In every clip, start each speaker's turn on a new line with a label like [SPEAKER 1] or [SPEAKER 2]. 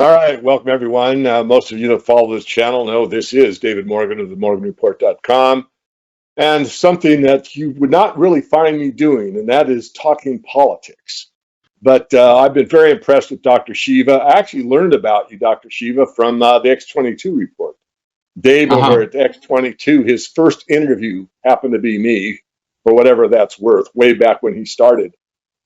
[SPEAKER 1] All right, welcome everyone. Most of you that follow this channel know this is David Morgan of the morganreport.com, and something that you would not really find me doing, and that is talking politics. But I've been very impressed with Dr. Shiva. I actually learned about you, Dr. Shiva, from the X22 report. Dave over at X22, his first interview happened to be me, for whatever that's worth, way back when he started.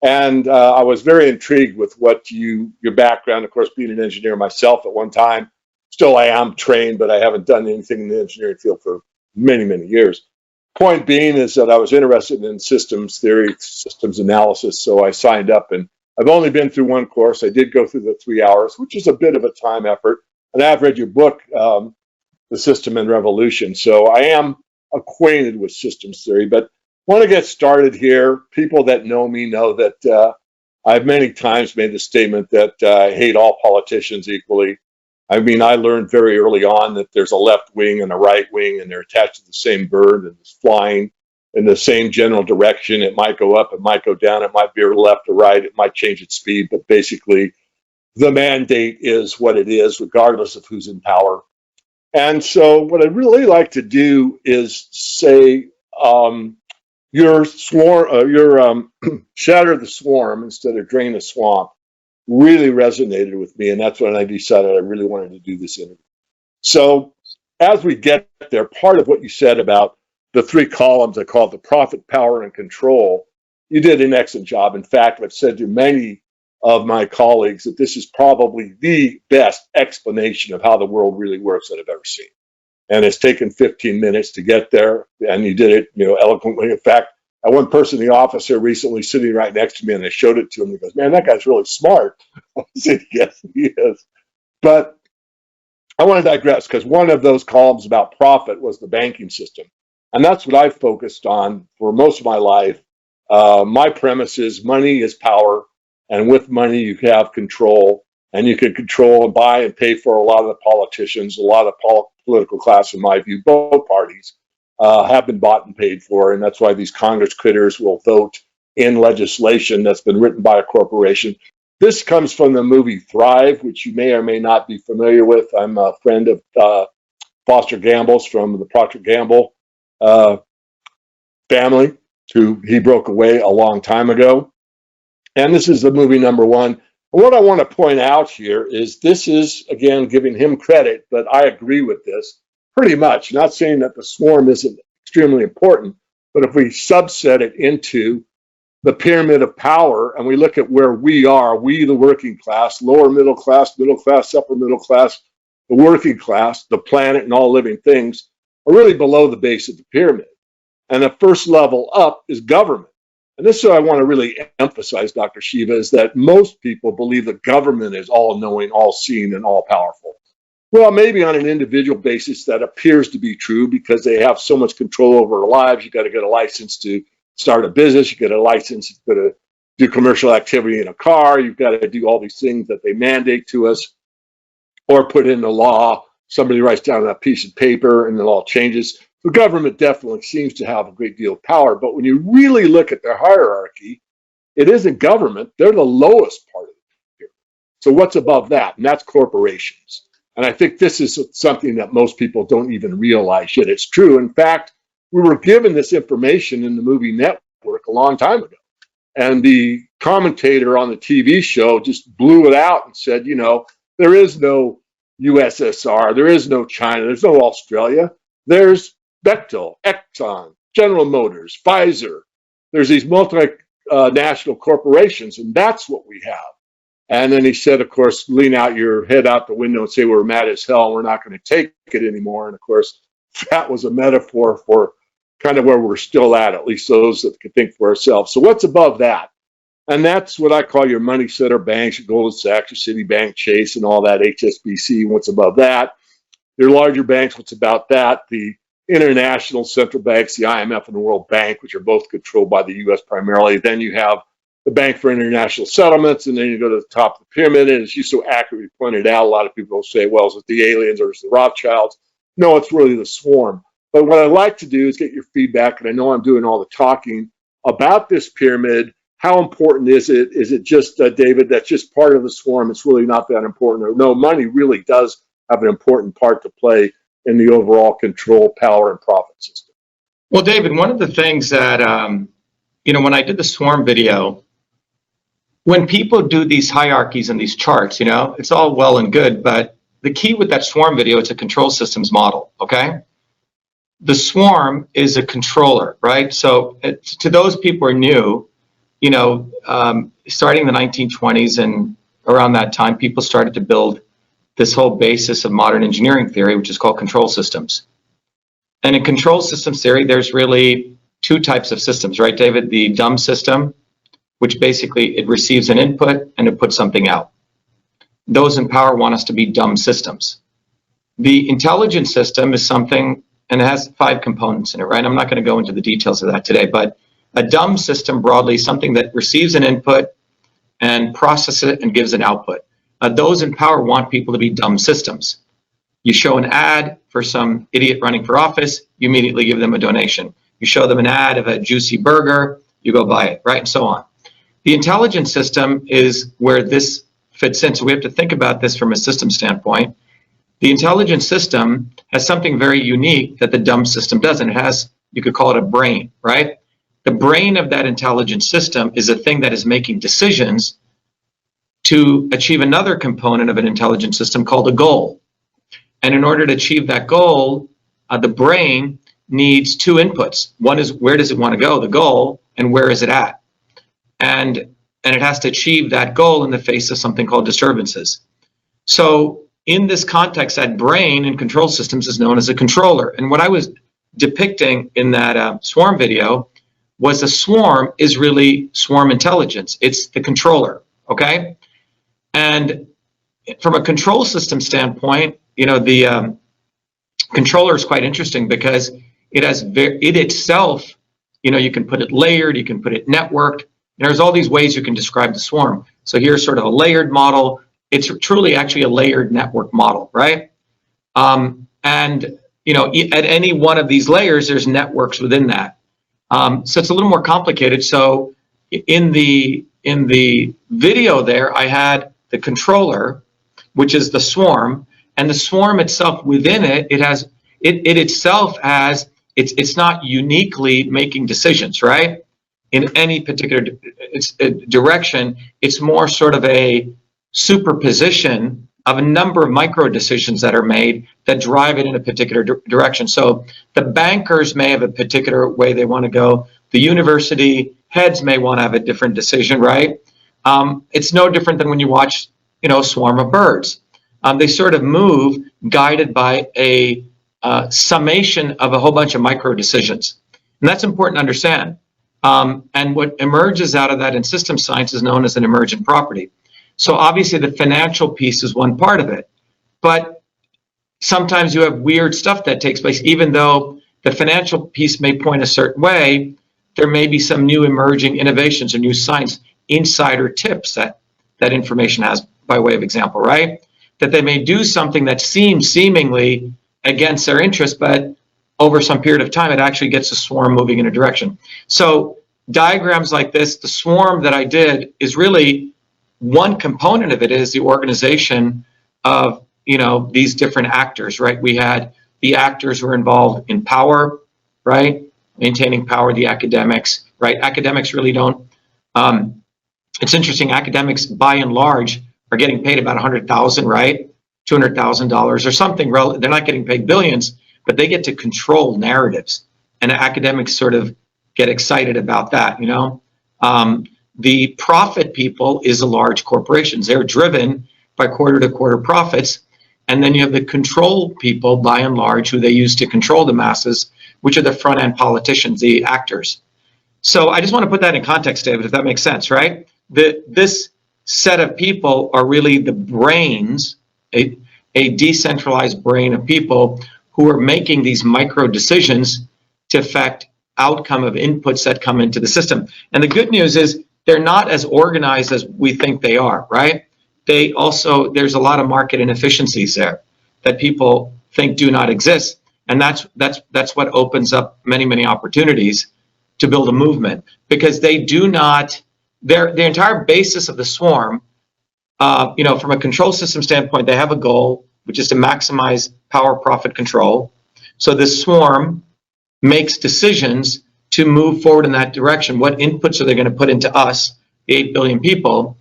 [SPEAKER 1] And I was very intrigued with what your background, of course, being an engineer myself at one time. Still, I am trained, but I haven't done anything in the engineering field for many, many years. Point being is that I was interested in systems theory, systems analysis, so I signed up, and I've only been through one course. I did go through the 3 hours, which is a bit of a time effort, and I've read your book, The System and Revolution, so I am acquainted with systems theory, but want to get started here. People that know me know that I've many times made the statement that I hate all politicians equally. I mean, I learned very early on that there's a left wing and a right wing, and they're attached to the same bird and it's flying in the same general direction. It might go up, it might go down, it might be left or right, it might change its speed, but basically the mandate is what it is, regardless of who's in power. And so what I'd really like to do is say, your shatter the swarm instead of drain the swamp really resonated with me, and that's when I decided I really wanted to do this interview. So as we get there, part of what you said about the 3 columns, I call it the profit, power, and control, you did an excellent job. In fact, I've said to many of my colleagues that this is probably the best explanation of how the world really works that I've ever seen. And it's taken 15 minutes to get there, and you did it, eloquently. In fact, I had one person in the office here recently sitting right next to me, and I showed it to him. He goes, "Man, that guy's really smart." I said, "Yes, he is." But I want to digress, because one of those columns about profit was the banking system, and that's what I've focused on for most of my life. My premise is money is power, and with money you have control, and you can control and buy and pay for a lot of the politicians, a lot of political class, in my view. Both parties have been bought and paid for, and that's why these Congress critters will vote in legislation that's been written by a corporation. This comes from the movie Thrive, which you may or may not be familiar with. I'm a friend of Foster Gamble's from the Procter Gamble family, who he broke away a long time ago. And this is the movie number 1. And what I want to point out here is this is, again, giving him credit, but I agree with this pretty much. Not saying that the swarm isn't extremely important, but if we subset it into the pyramid of power and we look at where we are, we the working class, lower middle class, upper middle class, the working class, the planet, and all living things are really below the base of the pyramid. And the first level up is government. And this is what I want to really emphasize, Dr. Shiva, is that most people believe that government is all-knowing, all-seeing, and all-powerful. Well, maybe on an individual basis that appears to be true because they have so much control over their lives. You got to get a license to start a business. You get a license to do commercial activity in a car. You've got to do all these things that they mandate to us or put in the law. Somebody writes down a piece of paper and the law changes. The government definitely seems to have a great deal of power, but when you really look at their hierarchy, it isn't government. They're the lowest part of it. So what's above that? And that's corporations. And I think this is something that most people don't even realize yet. It's true. In fact, we were given this information in the movie Network a long time ago. And the commentator on the TV show just blew it out and said, there is no USSR, there is no China, there's no Australia. There's Bechtel, Exxon, General Motors, Pfizer. There's these multinational corporations, and that's what we have. And then he said, of course, lean out your head out the window and say, we're mad as hell, we're not going to take it anymore. And of course, that was a metaphor for kind of where we're still at least those that can think for ourselves. So what's above that? And that's what I call your money center banks, your Goldman Sachs, your Citibank, Chase, and all that, HSBC. What's above that? Your larger banks, what's about that? The international central banks, the IMF and the World Bank, which are both controlled by the U.S. primarily. Then you have the Bank for International Settlements, and then you go to the top of the pyramid. And as you so accurately pointed out, a lot of people will say, well, is it the aliens or is it the Rothschilds? No, it's really the swarm. But what I like to do is get your feedback, and I know I'm doing all the talking about this pyramid, how important is it? Is it just, David, that's just part of the swarm? It's really not that important. Or no, money really does have an important part to play in the overall control, power, and profit system.
[SPEAKER 2] Well, David, one of the things that, when I did the swarm video, when people do these hierarchies and these charts, it's all well and good, but the key with that swarm video, it's a control systems model, okay? The swarm is a controller, right? So to those people who are new, starting in the 1920s and around that time, people started to build this whole basis of modern engineering theory, which is called control systems. And in control systems theory, there's really two types of systems, right, David? The dumb system, which basically it receives an input and it puts something out. Those in power want us to be dumb systems. The intelligent system is something, and it has 5 components in it, right? I'm not going to go into the details of that today, but a dumb system broadly is something that receives an input and processes it and gives an output. Those in power want people to be dumb systems. You show an ad for some idiot running for office, you immediately give them a donation. You show them an ad of a juicy burger, you go buy it, right? And so on. The intelligent system is where this fits in. So we have to think about this from a system standpoint. The intelligent system has something very unique that the dumb system doesn't. It has, you could call it a brain, right? The brain of that intelligent system is a thing that is making decisions to achieve another component of an intelligent system called a goal. And in order to achieve that goal, the brain needs 2 inputs. One is where does it want to go, the goal, and where is it at? And it has to achieve that goal in the face of something called disturbances. So in this context, that brain in control systems is known as a controller. And what I was depicting in that swarm video was a swarm is really swarm intelligence. It's the controller, okay? And from a control system standpoint, the controller is quite interesting because it has it itself, you can put it layered, you can put it networked. There's all these ways you can describe the swarm. So here's sort of a layered model. It's truly actually a layered network model, right? And at any one of these layers, there's networks within that. So it's a little more complicated. So in the video there, I had the controller, which is the swarm, and the swarm itself within it, it's not uniquely making decisions, right? In any particular direction, it's more sort of a superposition of a number of micro decisions that are made that drive it in a particular direction. So the bankers may have a particular way they want to go. The university heads may want to have a different decision, right? It's no different than when you watch, a swarm of birds. They sort of move guided by a summation of a whole bunch of micro decisions. And that's important to understand. And what emerges out of that in system science is known as an emergent property. So obviously the financial piece is one part of it, but sometimes you have weird stuff that takes place. Even though the financial piece may point a certain way, there may be some new emerging innovations or new science, insider tips that information has, by way of example, right? That they may do something that seems seemingly against their interest, but over some period of time, it actually gets the swarm moving in a direction. So diagrams like this, the swarm that I did is really one component of it is the organization of, these different actors, right? We had the actors who are involved in power, right? Maintaining power, the academics, right? Academics really don't, it's interesting, academics by and large are getting paid about $100,000, right? $200,000 or something. They're not getting paid billions, but they get to control narratives, and academics sort of get excited about that, The profit people is the large corporations. They're driven by quarter-to-quarter profits, and then you have the control people, by and large, who they use to control the masses, which are the front-end politicians, the actors. So I just want to put that in context, David, if that makes sense, right? This set of people are really the brains, a decentralized brain of people who are making these micro decisions to affect outcome of inputs that come into the system. And the good news is they're not as organized as we think they are, right? They also, there's a lot of market inefficiencies there that people think do not exist. And that's what opens up many, many opportunities to build a movement, because they do not the entire basis of the swarm, from a control system standpoint, they have a goal, which is to maximize power, profit, control. So this swarm makes decisions to move forward in that direction. What inputs are they going to put into us, the 8 billion people?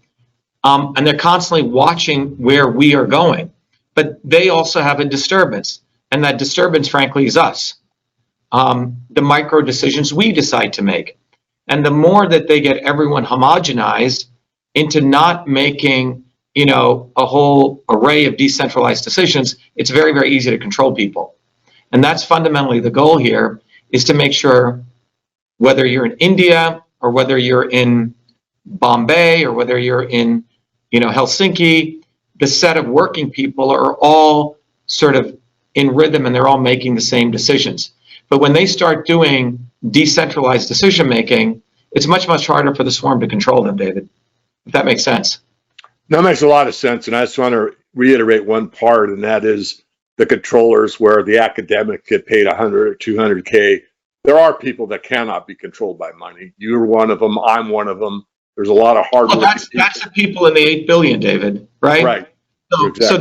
[SPEAKER 2] And they're constantly watching where we are going. But they also have a disturbance. And that disturbance, frankly, is us. The micro decisions we decide to make. And the more that they get everyone homogenized into not making, a whole array of decentralized decisions, it's very, very easy to control people. And that's fundamentally the goal here, is to make sure, whether you're in India or whether you're in Bombay or whether you're in, Helsinki, the set of working people are all sort of in rhythm and they're all making the same decisions. But when they start doing decentralized decision making, it's much, much harder for the swarm to control them, David, if that makes sense.
[SPEAKER 1] That makes a lot of sense. And I just want to reiterate one part, and that is the controllers, where the academics get paid 100 or 200K. There are people that cannot be controlled by money. You're one of them. I'm one of them. There's a lot of hard work.
[SPEAKER 2] Well, that's the people in the 8 billion, David, right?
[SPEAKER 1] Right.
[SPEAKER 2] So,
[SPEAKER 1] Exactly.
[SPEAKER 2] so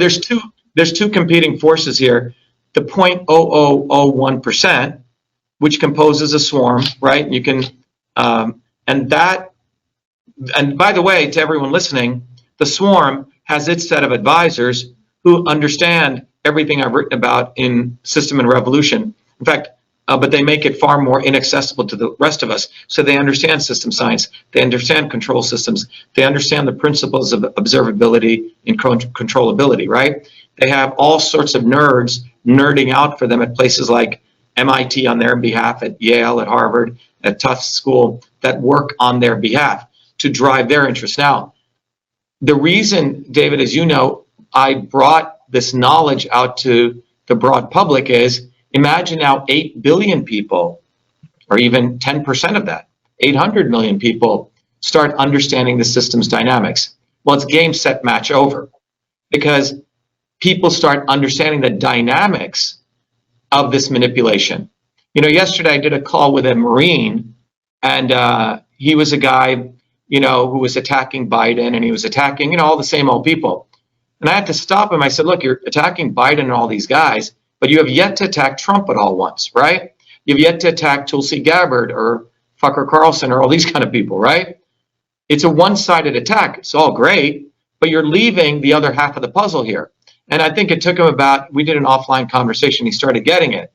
[SPEAKER 2] there's two competing forces here. The 0.0001%, which composes a swarm, right? You can, and by the way, to everyone listening, the swarm has its set of advisors who understand everything I've written about in System and Revolution. In fact, but they make it far more inaccessible to the rest of us. So they understand system science, they understand control systems, they understand the principles of observability and controllability, right? They have all sorts of nerds nerding out for them at places like MIT on their behalf, at Yale, at Harvard, at Tufts School, that work on their behalf to drive their interests. Now, the reason, David, as you know, I brought this knowledge out to the broad public is, imagine now 8 billion people, or even 10% of that, 800 million people, start understanding the system's dynamics. Well, it's game, set, match, over. Because people start understanding the dynamics of this manipulation. Yesterday I did a call with a Marine, and he was a guy, who was attacking Biden, and he was attacking, all the same old people. And I had to stop him. I said, look, you're attacking Biden and all these guys, but you have yet to attack Trump at all once, right? You've yet to attack Tulsi Gabbard or Tucker Carlson or all these kind of people, right? It's a one-sided attack. It's all great, but you're leaving the other half of the puzzle here. And I think it took him we did an offline conversation, he started getting it.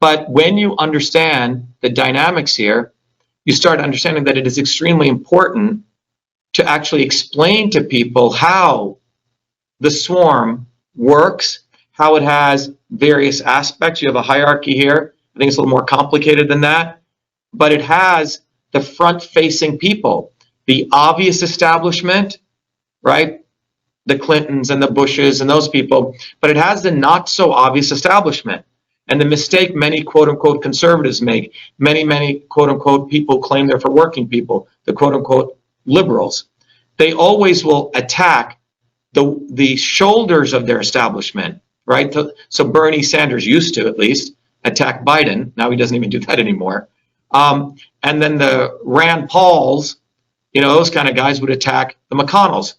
[SPEAKER 2] But when you understand the dynamics here, you start understanding that it is extremely important to actually explain to people how the swarm works, how it has various aspects. You have a hierarchy here. I think it's a little more complicated than that, but it has the front-facing people, the obvious establishment, right? The Clintons and the Bushes and those people, but it has the not so obvious establishment. And the mistake many quote-unquote conservatives make, many quote-unquote people claim they're for working people, the quote-unquote liberals, they always will attack the shoulders of their establishment, right? So Bernie Sanders used to, at least, attack Biden. Now he doesn't even do that anymore. And then the Rand Pauls, those kind of guys would attack the McConnells.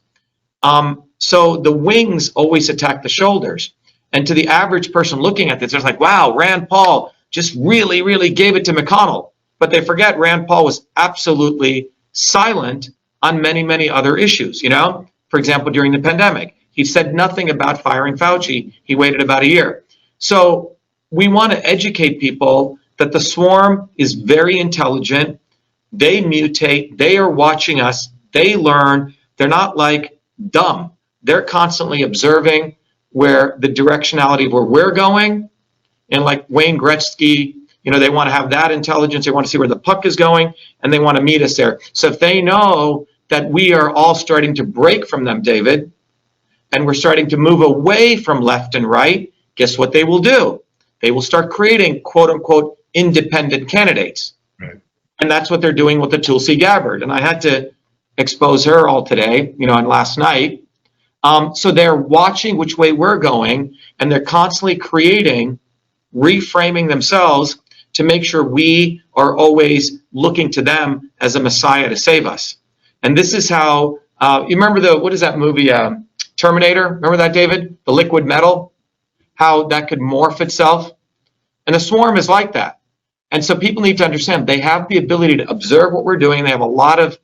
[SPEAKER 2] So the wings always attack the shoulders. And to the average person looking at this, they're like, wow, Rand Paul just really, really gave it to McConnell. But they forget Rand Paul was absolutely silent on many, many other issues, For example, during the pandemic, he said nothing about firing Fauci. He waited about a year. So we want to educate people that the swarm is very intelligent. They mutate. They are watching us. They learn. They're not like dumb. They're constantly observing where the directionality of where we're going. And like Wayne Gretzky, they want to have that intelligence. They want to see where the puck is going, and they want to meet us there. So if they know that we are all starting to break from them, David, and we're starting to move away from left and right, guess what they will do? They will start creating quote-unquote independent candidates.
[SPEAKER 1] Right.
[SPEAKER 2] And that's what they're doing with the Tulsi Gabbard. And I had to expose her all today, and last night. So they're watching which way we're going, and they're constantly creating, reframing themselves to make sure we are always looking to them as a messiah to save us. And this is how, you remember what is that movie, Terminator? Remember that, David? The liquid metal? How that could morph itself? And the swarm is like that. And so people need to understand they have the ability to observe what we're doing. They have a lot of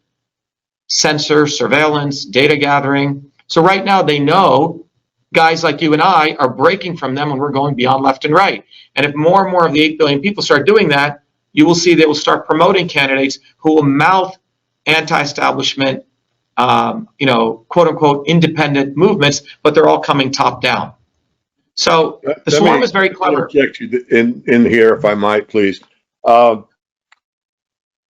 [SPEAKER 2] sensor, surveillance, data gathering. So right now they know guys like you and I are breaking from them and we're going beyond left and right. And if more and more of the 8 billion people start doing that, you will see they will start promoting candidates who will mouth anti-establishment, quote unquote, independent movements, but they're all coming top down. So the swarm is very clever.
[SPEAKER 1] Interject you in here, if I might, please. First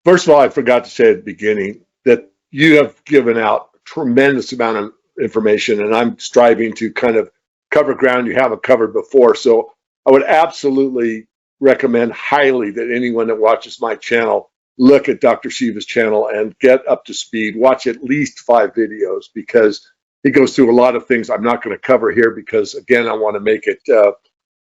[SPEAKER 1] of all, I forgot to say at the beginning that you have given out a tremendous amount of information, and I'm striving to kind of cover ground you haven't covered before. So I would absolutely recommend highly that anyone that watches my channel look at Dr. Shiva's channel and get up to speed. Watch at least 5 videos because he goes through a lot of things I'm not going to cover here because, again, I want to make it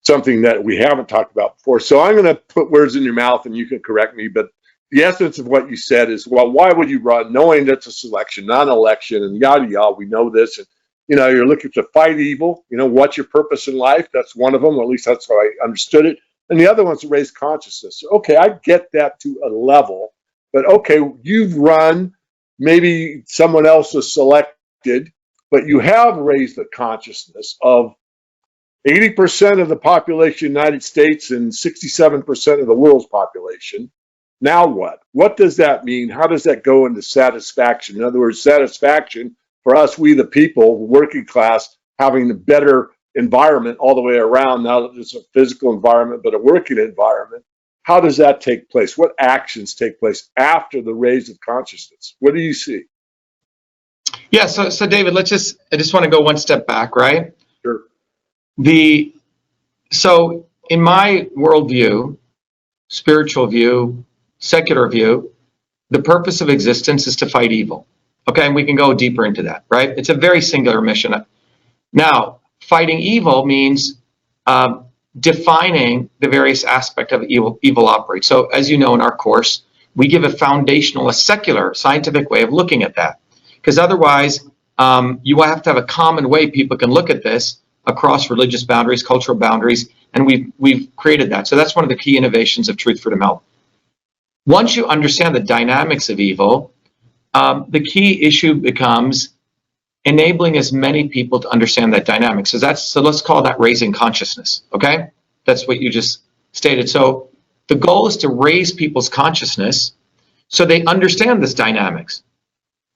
[SPEAKER 1] something that we haven't talked about before. So I'm going to put words in your mouth and you can correct me, but the essence of what you said is, well, why would you run knowing that's a selection, not an election, and yada, yada, we know this. And, you're looking to fight evil. What's your purpose in life? That's one of them, or at least that's how I understood it. And the other one's to raise consciousness. Okay, I get that to a level, but okay, you've run, maybe someone else was selected, but you have raised the consciousness of 80% of the population of the United States and 67% of the world's population. Now what? What does that mean? How does that go into satisfaction? In other words, satisfaction for us, we the people, working class, having a better environment all the way around. Now that it's a physical environment, but a working environment. How does that take place? What actions take place after the raise of consciousness? What do you see?
[SPEAKER 2] Yeah, so David, I just want to go one step back, right?
[SPEAKER 1] Sure.
[SPEAKER 2] So in my worldview, spiritual view, secular view, the purpose of existence is to fight evil. Okay, and we can go deeper into that, right? It's a very singular mission. Now, fighting evil means defining the various aspects of evil operates. So as you know in our course, we give a foundational, a secular, scientific way of looking at that. Because otherwise, you have to have a common way people can look at this across religious boundaries, cultural boundaries, and we've created that. So that's one of the key innovations of Truth, Freedom, Health. Once you understand the dynamics of evil, the key issue becomes enabling as many people to understand that dynamic. So let's call that raising consciousness, okay? That's what you just stated. So the goal is to raise people's consciousness so they understand this dynamics.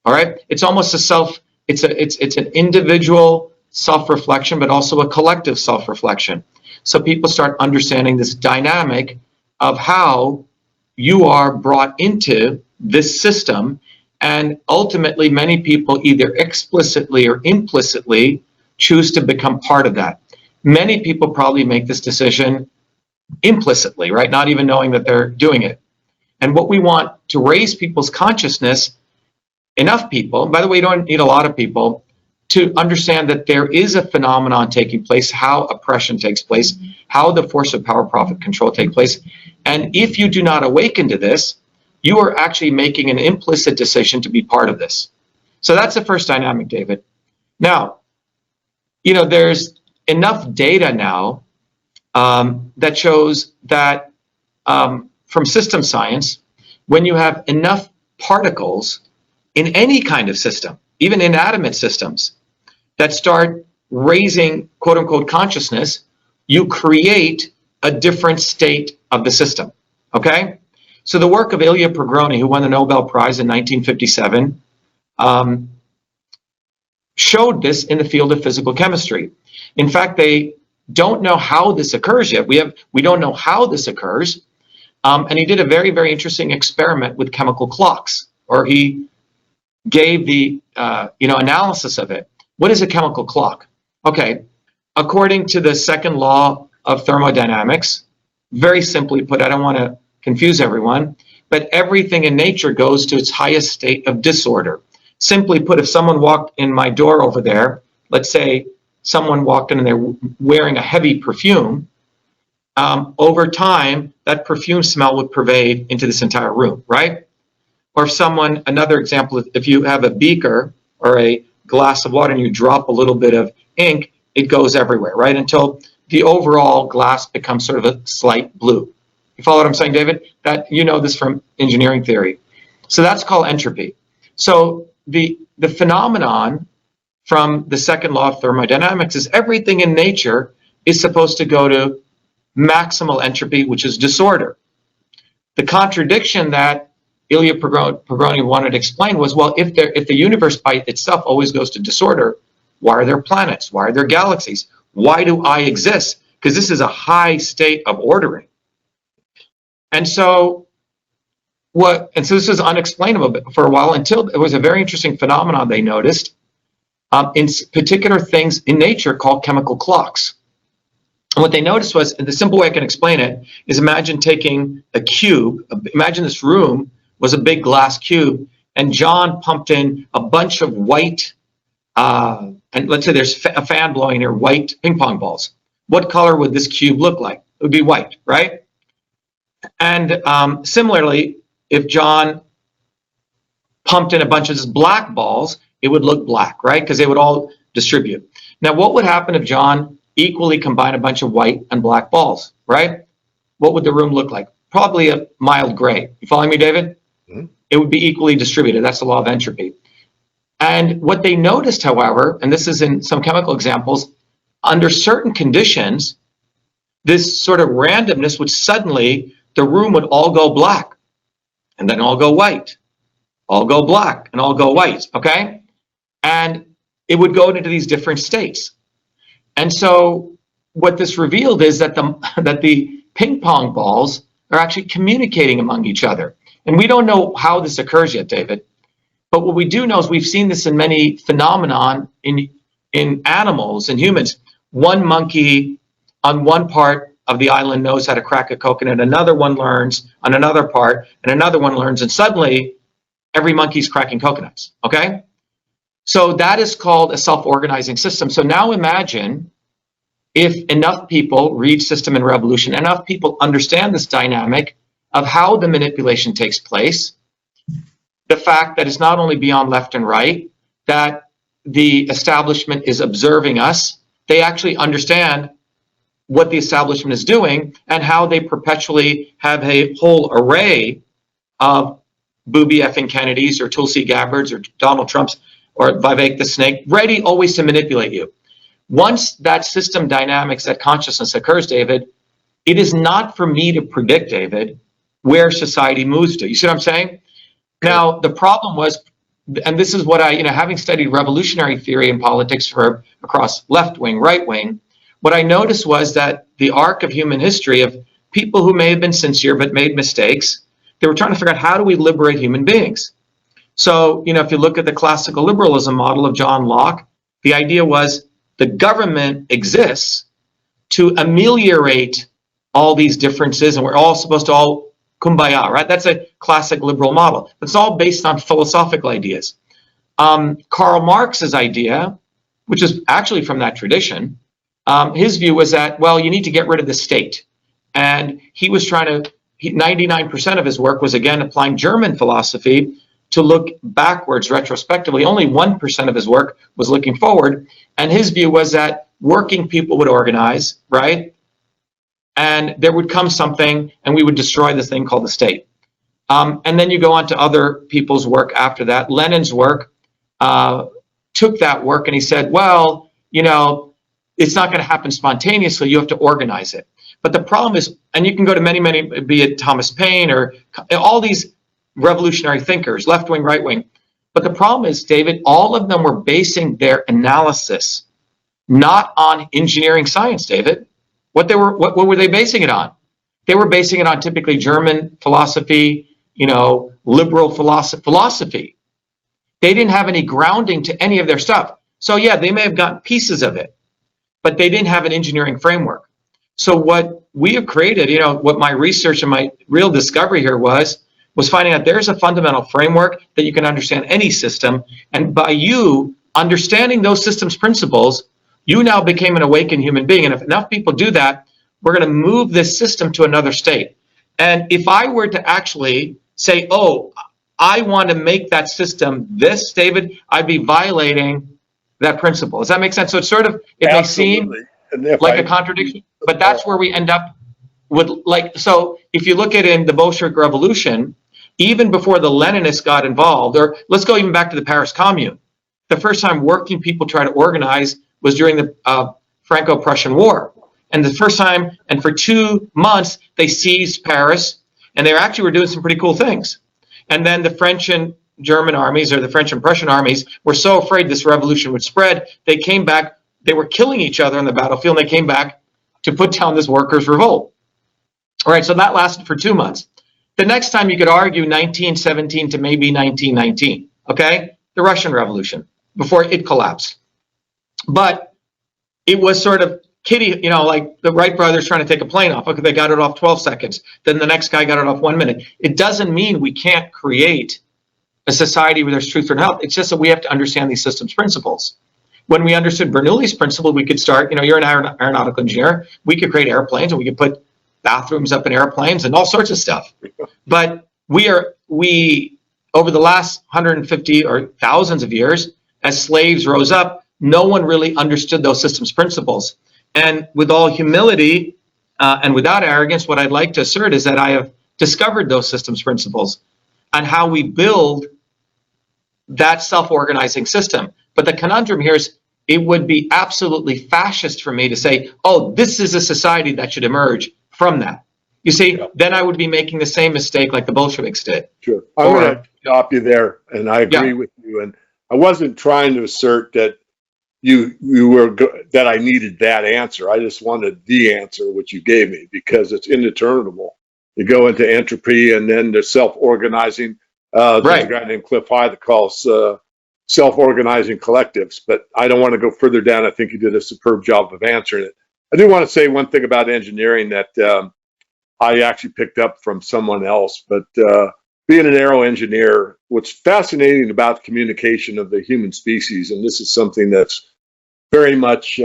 [SPEAKER 2] All right? It's almost it's an individual self-reflection, but also a collective self-reflection. So people start understanding this dynamic of how you are brought into this system, and ultimately many people either explicitly or implicitly choose to become part of that. Many people probably make this decision implicitly, right? Not even knowing that they're doing it. And what we want to raise people's consciousness, enough people, by the way, you don't need a lot of people, to understand that there is a phenomenon taking place, how oppression takes place, how the force of power, profit, control take place. And if you do not awaken to this, you are actually making an implicit decision to be part of this. So that's the first dynamic, David. Now, there's enough data now that shows that from system science, when you have enough particles in any kind of system, even inanimate systems, that start raising quote unquote consciousness, you create a different state of the system, okay? So the work of Ilya Prigogine, who won the Nobel Prize in 1957, showed this in the field of physical chemistry. In fact, they don't know how this occurs yet. We don't know how this occurs. And he did a very, very interesting experiment with chemical clocks, or he gave the analysis of it. What is a chemical clock? Okay, according to the second law of thermodynamics, very simply put, I don't want to confuse everyone, but everything in nature goes to its highest state of disorder. Simply put, if someone walked in my door over there, let's say someone walked in and they're wearing a heavy perfume, over time, that perfume smell would pervade into this entire room, right? Or if someone, another example, if you have a beaker or a glass of water and you drop a little bit of ink, it goes everywhere, right? Until the overall glass becomes sort of a slight blue. You follow what I'm saying, David? That, you know this from engineering theory. So that's called entropy. So the phenomenon from the second law of thermodynamics is everything in nature is supposed to go to maximal entropy, which is disorder. The contradiction that Ilya Prigogine wanted to explain was, well, if the universe by itself always goes to disorder, why are there planets? Why are there galaxies? Why do I exist? Because this is a high state of ordering. And so this is unexplainable for a while until it was a very interesting phenomenon they noticed in particular things in nature called chemical clocks. And what they noticed was, and the simple way I can explain it is imagine taking a cube, imagine this room was a big glass cube, and John pumped in a bunch of white, and let's say there's a fan blowing here, white ping pong balls. What color would this cube look like? It would be white, right? And similarly, if John pumped in a bunch of just black balls, it would look black, right? Because they would all distribute. Now, what would happen if John equally combined a bunch of white and black balls, right? What would the room look like? Probably a mild gray. You following me, David? Mm-hmm. It would be equally distributed. That's the law of entropy. And what they noticed, however, and this is in some chemical examples, under certain conditions, this sort of randomness would suddenly, the room would all go black, and then all go white, all go black, and all go white, okay? And it would go into these different states. And so what this revealed is that the ping pong balls are actually communicating among each other. And we don't know how this occurs yet, David. But what we do know is we've seen this in many phenomenon in animals and humans. One monkey on one part of the island knows how to crack a coconut, another one learns on another part, and another one learns, and suddenly every monkey's cracking coconuts, okay? So that is called a self-organizing system. So now imagine if enough people read System and Revolution, enough people understand this dynamic of how the manipulation takes place, the fact that it's not only beyond left and right, that the establishment is observing us, they actually understand what the establishment is doing and how they perpetually have a whole array of booby effing Kennedys or Tulsi Gabbards or Donald Trumps or Vivek the Snake, ready always to manipulate you. Once that system dynamics, that consciousness occurs, David, it is not for me to predict, David, where society moves to. You see what I'm saying? Now, the problem was, and this is what I, having studied revolutionary theory and politics for across left wing, right wing, what I noticed was that the arc of human history of people who may have been sincere but made mistakes, they were trying to figure out how do we liberate human beings. So, if you look at the classical liberalism model of John Locke, the idea was the government exists to ameliorate all these differences, and we're all supposed to all kumbaya, right? That's a classic liberal model. It's all based on philosophical ideas. Karl Marx's idea, which is actually from that tradition, his view was that, well, you need to get rid of the state. And he was trying to, 99% of his work was, again, applying German philosophy to look backwards retrospectively. Only 1% of his work was looking forward. And his view was that working people would organize, right? And there would come something, and we would destroy this thing called the state. And then you go on to other people's work after that. Lenin's work took that work, and he said, well, it's not going to happen spontaneously. You have to organize it. But the problem is, and you can go to many, be it Thomas Paine or all these revolutionary thinkers, left wing, right wing. But the problem is, David, all of them were basing their analysis not on engineering science, David. What were they basing it on? They were basing it on typically German philosophy, liberal philosophy. They didn't have any grounding to any of their stuff. So yeah, they may have gotten pieces of it, but they didn't have an engineering framework. So what we have created, what my research and my real discovery here was finding out there's a fundamental framework that you can understand any system. And by you understanding those systems principles, you now became an awakened human being. And if enough people do that, we're going to move this system to another state. And if I were to actually say, oh, I want to make that system this, David, I'd be violating that principle. Does that make sense? So it's sort of, it may seem like a contradiction, but that's where we end up with, like, so if you look at in the Bolshevik Revolution, even before the Leninists got involved, or let's go even back to the Paris Commune, the first time working people tried to organize was during the Franco-Prussian War. And the first time, and for 2 months, they seized Paris, and they actually were doing some pretty cool things. And then the French and German armies, or the French and Prussian armies, were so afraid this revolution would spread, they came back, they were killing each other on the battlefield, and they came back to put down this workers' revolt. All right, so that lasted for 2 months. The next time you could argue 1917 to maybe 1919, okay? The Russian Revolution, before it collapsed. But it was sort of kitty, like the Wright brothers trying to take a plane off. Okay, they got it off 12 seconds. Then the next guy got it off 1 minute. It doesn't mean we can't create a society where there's truth or health. It's just that we have to understand these systems principles. When we understood Bernoulli's principle, we could start, you're an aeronautical engineer. We could create airplanes, and we could put bathrooms up in airplanes and all sorts of stuff. But we over the last 150 or thousands of years, as slaves rose up, no one really understood those systems principles. And with all humility and without arrogance, what I'd like to assert is that I have discovered those systems principles and how we build that self-organizing system. But the conundrum here is it would be absolutely fascist for me to say, oh, this is a society that should emerge from that. You see, then I would be making the same mistake like the Bolsheviks did.
[SPEAKER 1] Sure. I'm going to stop you there, and I agree with you. And I wasn't trying to assert that that I needed that answer. I just wanted the answer which you gave me, because it's indeterminable. You go into entropy, and then there's self-organizing. There's a guy named Cliff High that calls self-organizing collectives, but I don't want to go further down. I think you did a superb job of answering it. I do want to say one thing about engineering that I actually picked up from someone else, but being an aero engineer, what's fascinating about the communication of the human species, and this is something that's very much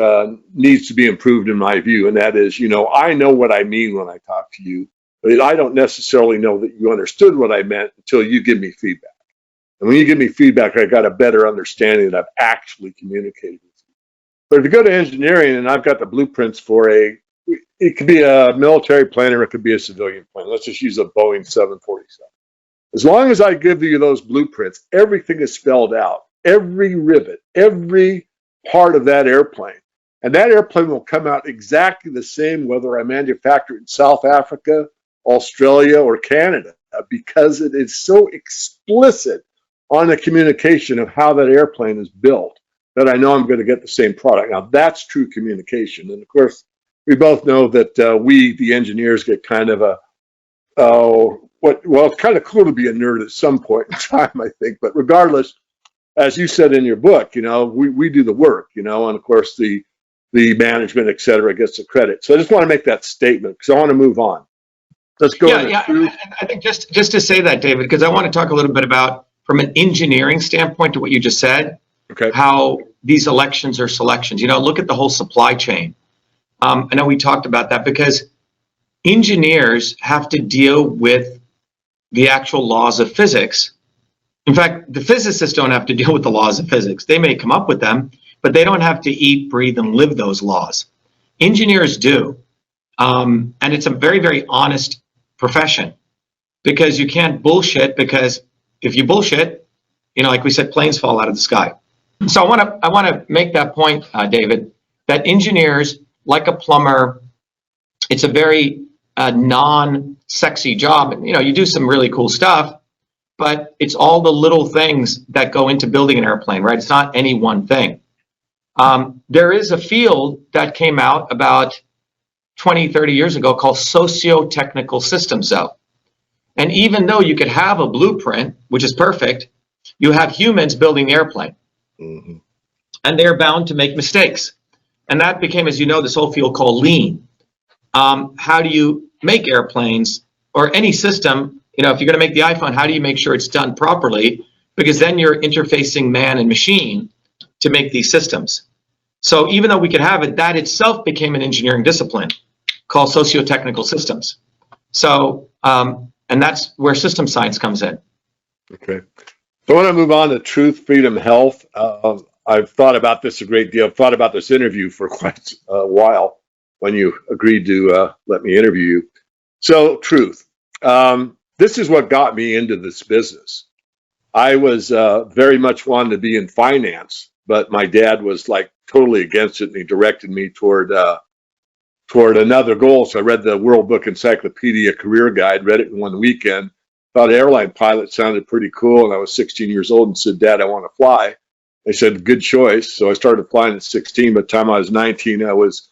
[SPEAKER 1] needs to be improved in my view, and that is, I know what I mean when I talk to you, but I don't necessarily know that you understood what I meant until you give me feedback. And when you give me feedback, I got a better understanding that I've actually communicated with you. But if you go to engineering, and I've got the blueprints for it could be a military plane or it could be a civilian plane. Let's just use a Boeing 747. As long as I give you those blueprints, everything is spelled out, every rivet, every part of that airplane. And that airplane will come out exactly the same whether I manufacture it in South Africa, Australia, or Canada, because it is so explicit on the communication of how that airplane is built that I know I'm going to get the same product. Now, that's true communication. And of course, we both know that we, the engineers, get kind of it's kind of cool to be a nerd at some point in time, I think. But regardless, as you said in your book, we do the work, and of course the management, et cetera, gets the credit. So I just want to make that statement because I want to move on. Let's go.
[SPEAKER 2] I think just to say that, David, because I want to talk a little bit about, from an engineering standpoint, to what you just said, how these elections are selections. Look at the whole supply chain. I know we talked about that because engineers have to deal with the actual laws of physics. In fact, the physicists don't have to deal with the laws of physics. They may come up with them, but they don't have to eat, breathe, and live those laws. Engineers do. And it's a very, very honest profession because you can't bullshit, because if you bullshit, like we said, planes fall out of the sky. So I want to make that point, David, that engineers, like a plumber, it's a very non-sexy job. You do some really cool stuff, but it's all the little things that go into building an airplane, right? It's not any one thing. There is a field that came out about 20, 30 years ago called socio-technical systems, though. And even though you could have a blueprint, which is perfect, you have humans building the airplane. Mm-hmm. And they're bound to make mistakes. And that became, as you know, this whole field called lean. How do you make airplanes or any system? If you're going to make the iPhone, how do you make sure it's done properly? Because then you're interfacing man and machine to make these systems. So even though we could have it, that itself became an engineering discipline called socio-technical systems. So, and that's where system science comes in.
[SPEAKER 1] Okay. So I want to move on to truth, freedom, health. I've thought about this a great deal. I've thought about this interview for quite a while when you agreed to let me interview you. So, truth. This is what got me into this business. I was very much wanted to be in finance, but my dad was like totally against it, and he directed me toward another goal. So I read the World Book Encyclopedia Career Guide, read it in one weekend. Thought airline pilot sounded pretty cool, and I was 16 years old and said, "Dad, I want to fly." They said, "Good choice." So I started flying at 16. By the time I was 19, I was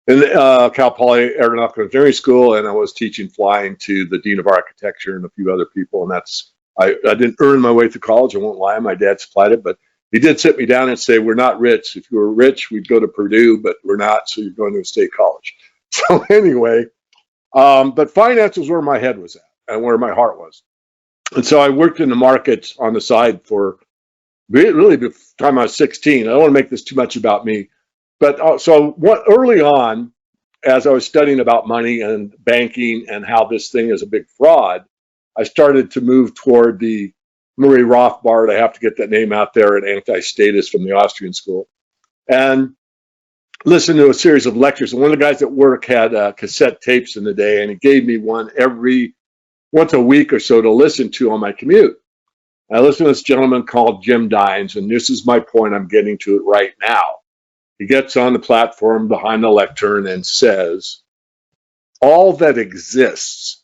[SPEAKER 1] in Cal Poly Aeronautical Engineering School, and I was teaching flying to the Dean of Architecture and a few other people. And I didn't earn my way through college. I won't lie. My dad supplied it, but he did sit me down and say, "We're not rich. If you were rich, we'd go to Purdue, but we're not. So you're going to a state college." So anyway, but finance was where my head was at and where my heart was. And so I worked in the markets on the side for really the time I was 16. I don't want to make this too much about me, but so what early on, as I was studying about money and banking and how this thing is a big fraud, I started to move toward the Murray Rothbard. I have to get that name out there, an anti-statist from the Austrian school, and listen to a series of lectures. And one of the guys at work had cassette tapes in the day, and he gave me one once a week or so to listen to on my commute. I listened to this gentleman called Jim Dines, and this is my point. I'm getting to it right now. He gets on the platform behind the lectern and says, all that exists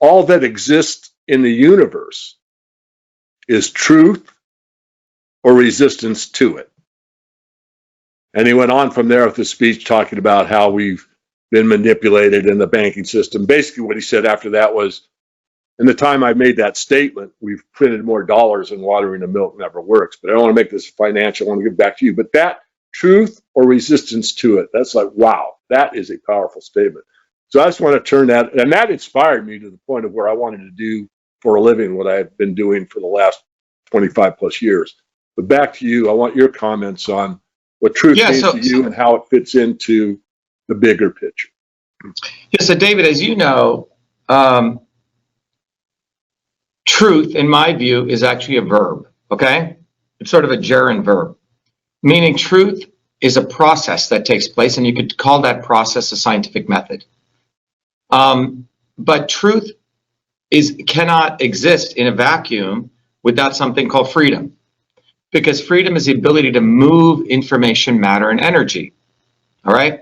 [SPEAKER 1] in the universe is truth or resistance to it. And he went on from there with the speech talking about how we've been manipulated in the banking system. Basically, what he said after that was, in the time I made that statement, we've printed more dollars and watering the milk never works. But I don't want to make this financial. I want to give it back to you. But that truth or resistance to it, that's like, wow, that is a powerful statement. So I just want to turn that, and that inspired me to the point of where I wanted to do for a living what I've been doing for the last 25 plus years. But back to you. I want your comments on what truth means to you and how it fits into the bigger picture.
[SPEAKER 2] Yeah, so David, as you know, truth, in my view, is actually a verb, okay? It's sort of a gerund verb, meaning truth is a process that takes place, and you could call that process a scientific method. But truth cannot exist in a vacuum without something called freedom, because freedom is the ability to move information, matter, and energy, all right?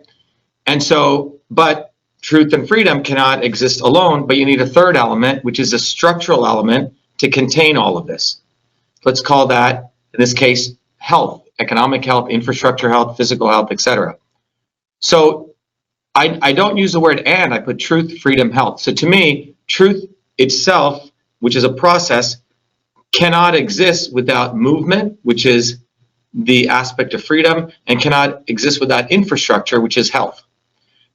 [SPEAKER 2] And so, but truth and freedom cannot exist alone, but you need a third element, which is a structural element to contain all of this. Let's call that, in this case, health, economic health, infrastructure health, physical health, etc. So I don't use the word and, I put truth, freedom, health. So to me, truth itself, which is a process, cannot exist without movement, which is the aspect of freedom, and cannot exist without infrastructure, which is health.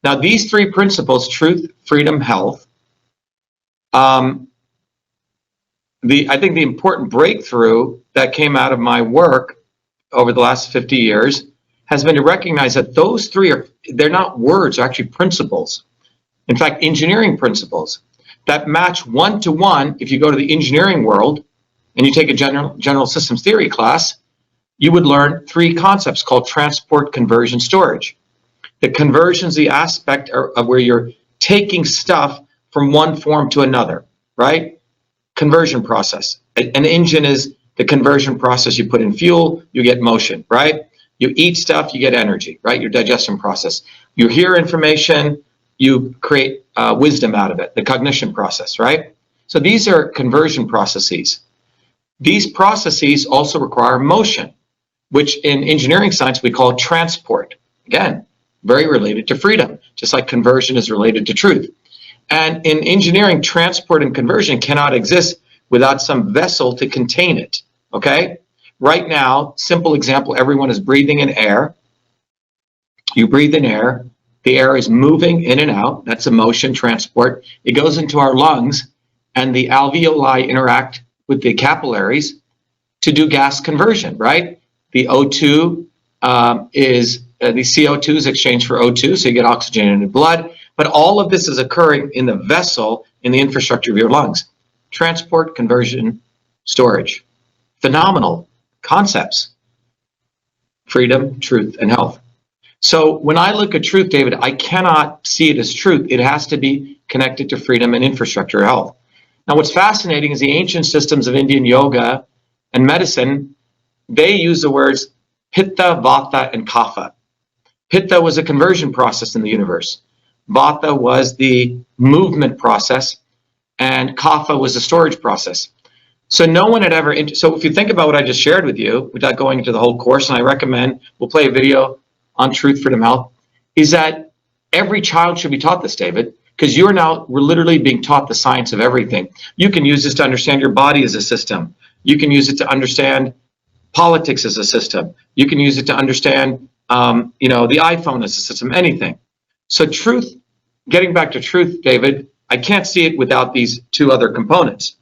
[SPEAKER 2] Now, these three principles, truth, freedom, health, I think the important breakthrough that came out of my work over the last 50 years has been to recognize that those three they're not words, they're actually principles. In fact, engineering principles that match one-to-one. If you go to the engineering world and you take a general systems theory class, you would learn three concepts called transport, conversion, storage. The conversion is the aspect of where you're taking stuff from one form to another, right? Conversion process. An engine is the conversion process. You put in fuel, you get motion, right? You eat stuff, you get energy, right? Your digestion process. You hear information, you create wisdom out of it, the cognition process, right? So these are conversion processes. These processes also require motion, which in engineering science we call transport. Again, very related to freedom, just like conversion is related to truth. And in engineering, transport and conversion cannot exist without some vessel to contain it, okay? Right now, simple example, everyone is breathing in air. You breathe in air, the air is moving in and out, that's a motion, transport. It goes into our lungs, and the alveoli interact with the capillaries to do gas conversion, right? The O2 the CO2 is exchanged for O2, so you get oxygen in your blood. But all of this is occurring in the vessel, in the infrastructure of your lungs. Transport, conversion, storage. Phenomenal concepts. Freedom, truth, and health. So when I look at truth, David, I cannot see it as truth. It has to be connected to freedom and infrastructure health. Now, what's fascinating is the ancient systems of Indian yoga and medicine, they use the words pitta, vata, and kapha. Pitta was a conversion process in the universe. Vata was the movement process, and kapha was the storage process. So no one had ever, so if you think about what I just shared with you, without going into the whole course, and I recommend, we'll play a video on truth, freedom, health, is that every child should be taught this, David, because we're literally being taught the science of everything. You can use this to understand your body as a system. You can use it to understand politics as a system. You can use it to understand, the iPhone as a system, anything. So truth, getting back to truth, David, I can't see it without these two other components.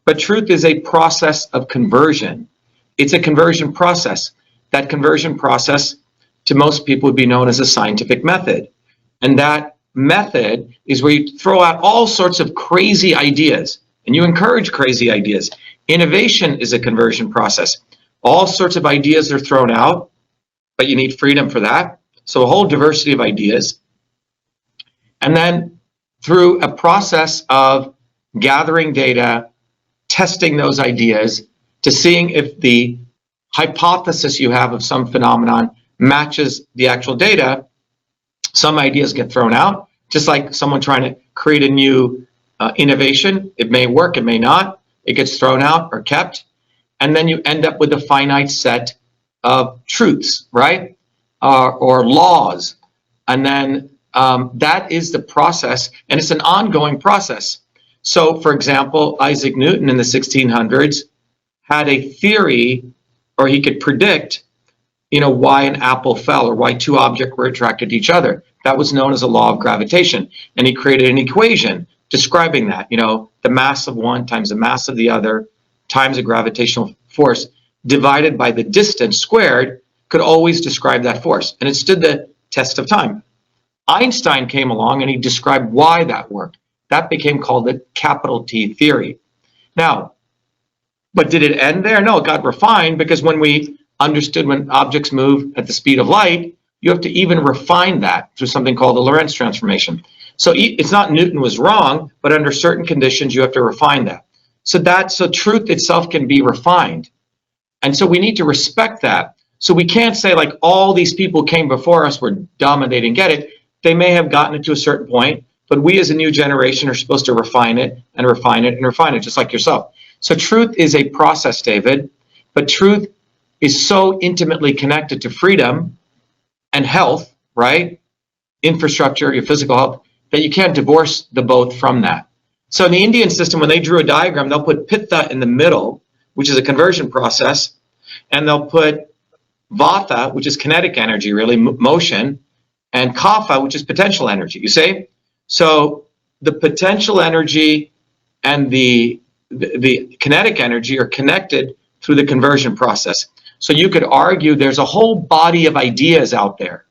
[SPEAKER 2] But truth is a process of conversion. It's a conversion process. That conversion process to most people would be known as a scientific method. And that method is where you throw out all sorts of crazy ideas and you encourage crazy ideas. Innovation is a conversion process. All sorts of ideas are thrown out, but you need freedom for that. So a whole diversity of ideas. And then through a process of gathering data, testing those ideas to seeing if the hypothesis you have of some phenomenon matches the actual data, some ideas get thrown out, just like someone trying to create a new innovation. It may work, it may not. It gets thrown out or kept. And then you end up with a finite set of truths, right? Or laws. And then that is the process, and it's an ongoing process. So, for example, Isaac Newton in the 1600s had a theory, or he could predict, why an apple fell or why two objects were attracted to each other. That was known as a law of gravitation. And he created an equation describing that, the mass of one times the mass of the other times a gravitational force divided by the distance squared could always describe that force. And it stood the test of time. Einstein came along and he described why that worked. That became called the capital T theory. Now, but did it end there? No, it got refined, because when we understood when objects move at the speed of light, you have to even refine that through something called the Lorentz transformation. So it's not Newton was wrong, but under certain conditions, you have to refine that. So truth itself can be refined. And so we need to respect that. So we can't say like all these people came before us were dumb and they didn't get it. They may have gotten it to a certain point, but we as a new generation are supposed to refine it and refine it and refine it, just like yourself. So truth is a process, David, but truth is so intimately connected to freedom and health, right? Infrastructure, your physical health, that you can't divorce the both from that. So in the Indian system, when they drew a diagram, they'll put pitta in the middle, which is a conversion process, and they'll put vata, which is kinetic energy, really, motion, and kapha, which is potential energy, you see? So the potential energy and the kinetic energy are connected through the conversion process. So you could argue there's a whole body of ideas out there,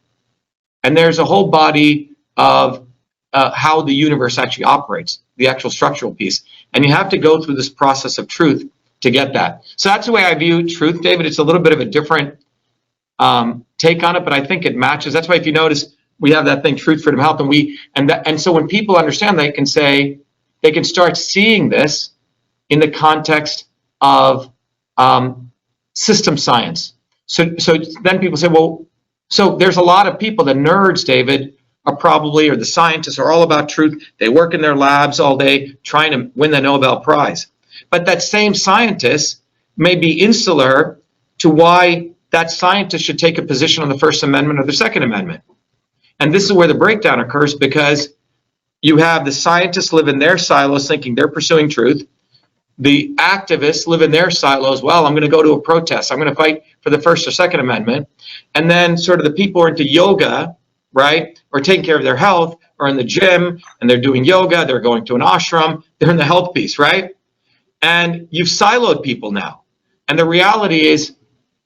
[SPEAKER 2] and there's a whole body of how the universe actually operates, the actual structural piece. And you have to go through this process of truth to get that. So that's the way I view truth, David. It's a little bit of a different take on it, but I think it matches. That's why if you notice, we have that thing, truth, freedom, health, and so when people understand, they can start seeing this in the context of system science. So then people say, well, so there's a lot of people, the nerds, David, are probably, or the scientists are all about truth. They work in their labs all day trying to win the Nobel Prize. But that same scientist may be insular to why that scientist should take a position on the First Amendment or the Second Amendment. And this is where the breakdown occurs, because you have the scientists live in their silos thinking they're pursuing truth. The activists live in their silos. Well, I'm going to go to a protest. I'm going to fight for the First or Second Amendment. And then sort of the people are into yoga, right, or taking care of their health, or in the gym, and they're doing yoga, they're going to an ashram, they're in the health piece, right? And you've siloed people now. And the reality is,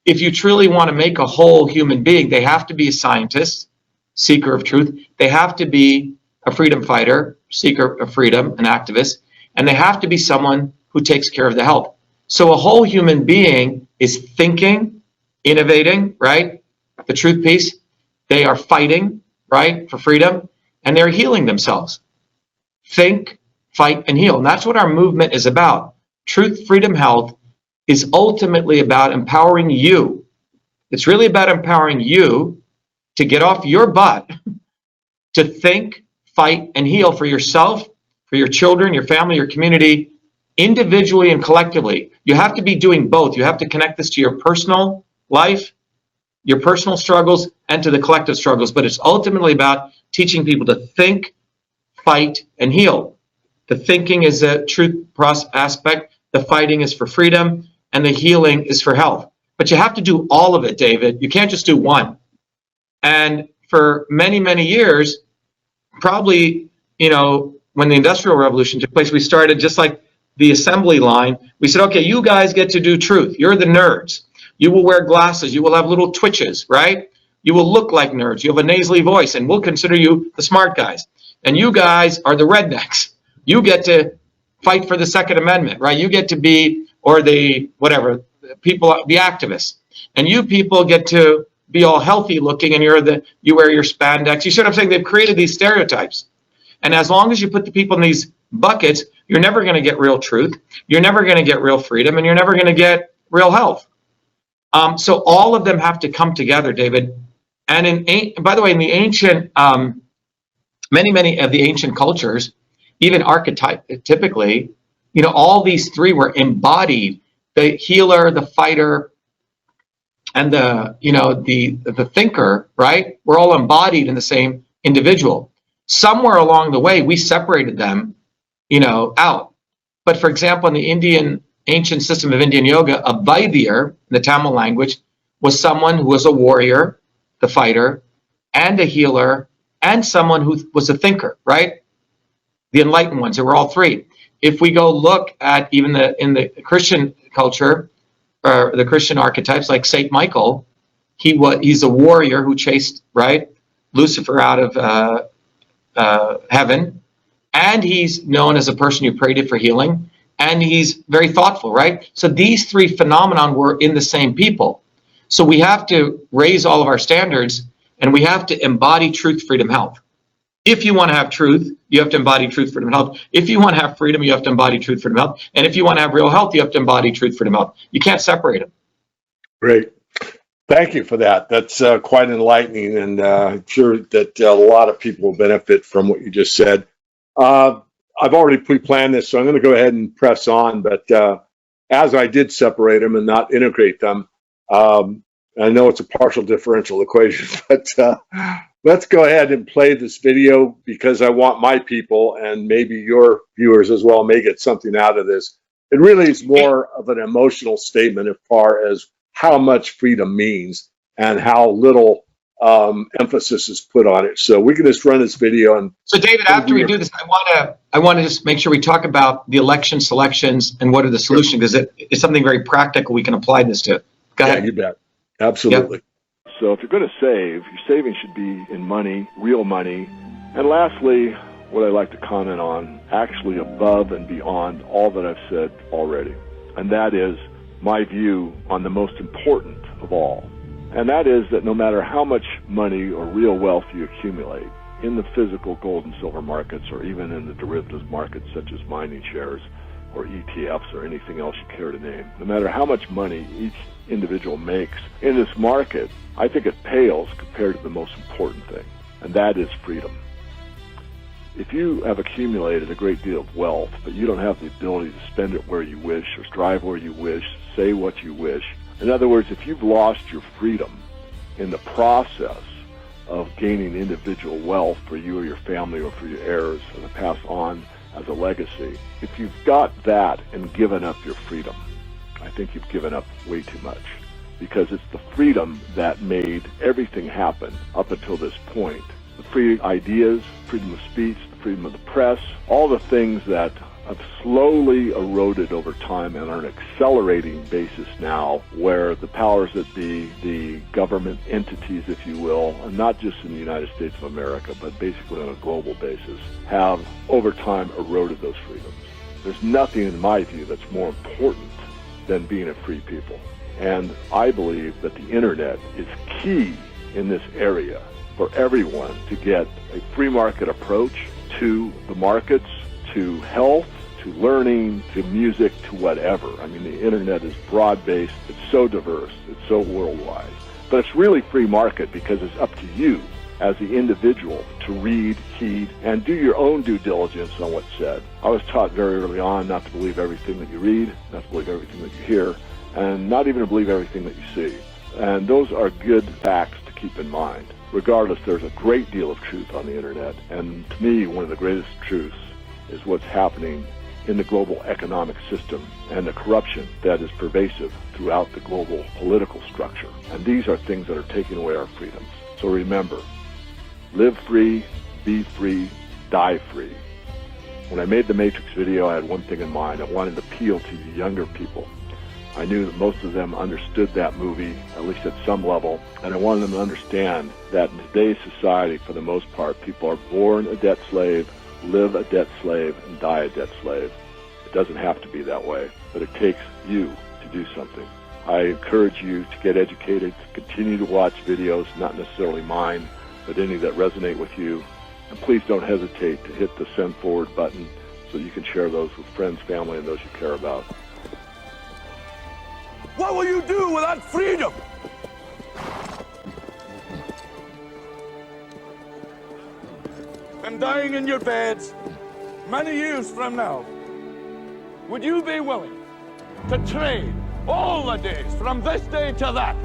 [SPEAKER 2] if you truly want to make a whole human being, they have to be a scientist, seeker of truth. They have to be a freedom fighter, seeker of freedom, an activist. And they have to be someone who takes care of the health. So a whole human being is thinking, innovating, right? The truth piece. They are fighting, right, for freedom, and they're healing themselves. Think, fight, and heal. And that's what our movement is about. Truth, freedom, health is ultimately about empowering you. It's really about empowering you to get off your butt, to think, fight, and heal for yourself, for your children, your family, your community, individually and collectively. You have to be doing both. You have to connect this to your personal life, your personal struggles, and to the collective struggles. But it's ultimately about teaching people to think, fight, and heal. The thinking is a truth aspect, the fighting is for freedom, and the healing is for health. But you have to do all of it, David. You can't just do one. And for many, many years, probably, when the Industrial Revolution took place, we started just like the assembly line. We said, okay, you guys get to do truth. You're the nerds. You will wear glasses. You will have little twitches, right? You will look like nerds. You have a nasally voice, and we'll consider you the smart guys. And you guys are the rednecks. You get to fight for the Second Amendment, right? You get to be, or the whatever, people, the activists. And you people get to be all healthy looking, and you wear your spandex. You see what I'm saying? They've created these stereotypes. And as long as you put the people in these buckets, you're never going to get real truth. You're never going to get real freedom, and you're never going to get real health. So all of them have to come together, David. And by the way, in the ancient, many of the ancient cultures, even archetypically, all these three were embodied: the healer, the fighter, and the thinker, right? We're all embodied in the same individual. Somewhere along the way, we separated them, out. But for example, in the Indian ancient system of Indian yoga, a Vaidya, in the Tamil language, was someone who was a warrior, the fighter, and a healer, and someone who was a thinker, right? The enlightened ones, they were all three. If we go look at even in the Christian culture, or the Christian archetypes, like Saint Michael, he's a warrior who chased, right, Lucifer out of heaven, and he's known as a person who prayed for healing, and he's very thoughtful, right? So these three phenomenon were in the same people. So we have to raise all of our standards, and we have to embody truth, freedom, health. If you want to have truth, you have to embody truth, freedom, health. If you want to have freedom, you have to embody truth, freedom, health. And if you want to have real health, you have to embody truth, freedom, health. You can't separate them.
[SPEAKER 1] Great. Thank you for that. That's quite enlightening, and I'm sure that a lot of people will benefit from what you just said. I've already pre-planned this, so I'm going to go ahead and press on. But as I did separate them and not integrate them, I know it's a partial differential equation, but let's go ahead and play this video, because I want my people, and maybe your viewers as well, may get something out of this. It really is more of an emotional statement as far as how much freedom means and how little emphasis is put on it. So we can just run this video. And
[SPEAKER 2] so David, after we do this, I want to just make sure we talk about the election selections and what are the solutions, because it's something very practical we can apply this to. Go ahead.
[SPEAKER 1] Yeah, you bet. Absolutely.
[SPEAKER 2] Yep.
[SPEAKER 3] So if you're going to save, your saving should be in money, real money. And lastly, what I like to comment on, actually above and beyond all that I've said already, and that is my view on the most important of all. And that is that no matter how much money or real wealth you accumulate in the physical gold and silver markets, or even in the derivatives markets such as mining shares or ETFs or anything else you care to name, no matter how much money each individual makes in this market, I think it pales compared to the most important thing, and that is freedom. If you have accumulated a great deal of wealth, but you don't have the ability to spend it where you wish, or drive where you wish, say what you wish, in other words, if you've lost your freedom in the process of gaining individual wealth for you or your family or for your heirs, or to pass on as a legacy, if you've got that and given up your freedom, I think you've given up way too much, because it's the freedom that made everything happen up until this point. The free ideas, freedom of speech, the freedom of the press, all the things that have slowly eroded over time and on an accelerating basis now, where the powers that be, the government entities, if you will, and not just in the United States of America, but basically on a global basis, have over time eroded those freedoms. There's nothing, in my view, that's more important than being a free people. And I believe that the internet is key in this area for everyone to get a free market approach to the markets, to health, to learning, to music, to whatever. I mean, the internet is broad-based, it's so diverse, it's so worldwide. But it's really free market because it's up to you as the individual to read, heed, and do your own due diligence on what's said. I was taught very early on not to believe everything that you read, not to believe everything that you hear, and not even to believe everything that you see. And those are good facts to keep in mind. Regardless, there's a great deal of truth on the internet, and to me, one of the greatest truths is what's happening in the global economic system and the corruption that is pervasive throughout the global political structure. And these are things that are taking away our freedoms. So remember, live free, be free, die free. When I made the Matrix video, I had one thing in mind. I wanted to appeal to the younger people. I knew that most of them understood that movie, at least at some level, and I wanted them to understand that in today's society, for the most part, people are born a debt slave, live a debt slave, and die a debt slave. It doesn't have to be that way, but it takes you to do something. I encourage you to get educated, to continue to watch videos, not necessarily mine, but any that resonate with you. And please don't hesitate to hit the send forward button so you can share those with friends, family, and those you care about.
[SPEAKER 4] What will you do without freedom? And dying in your beds many years from now, would you be willing to trade all the days from this day to that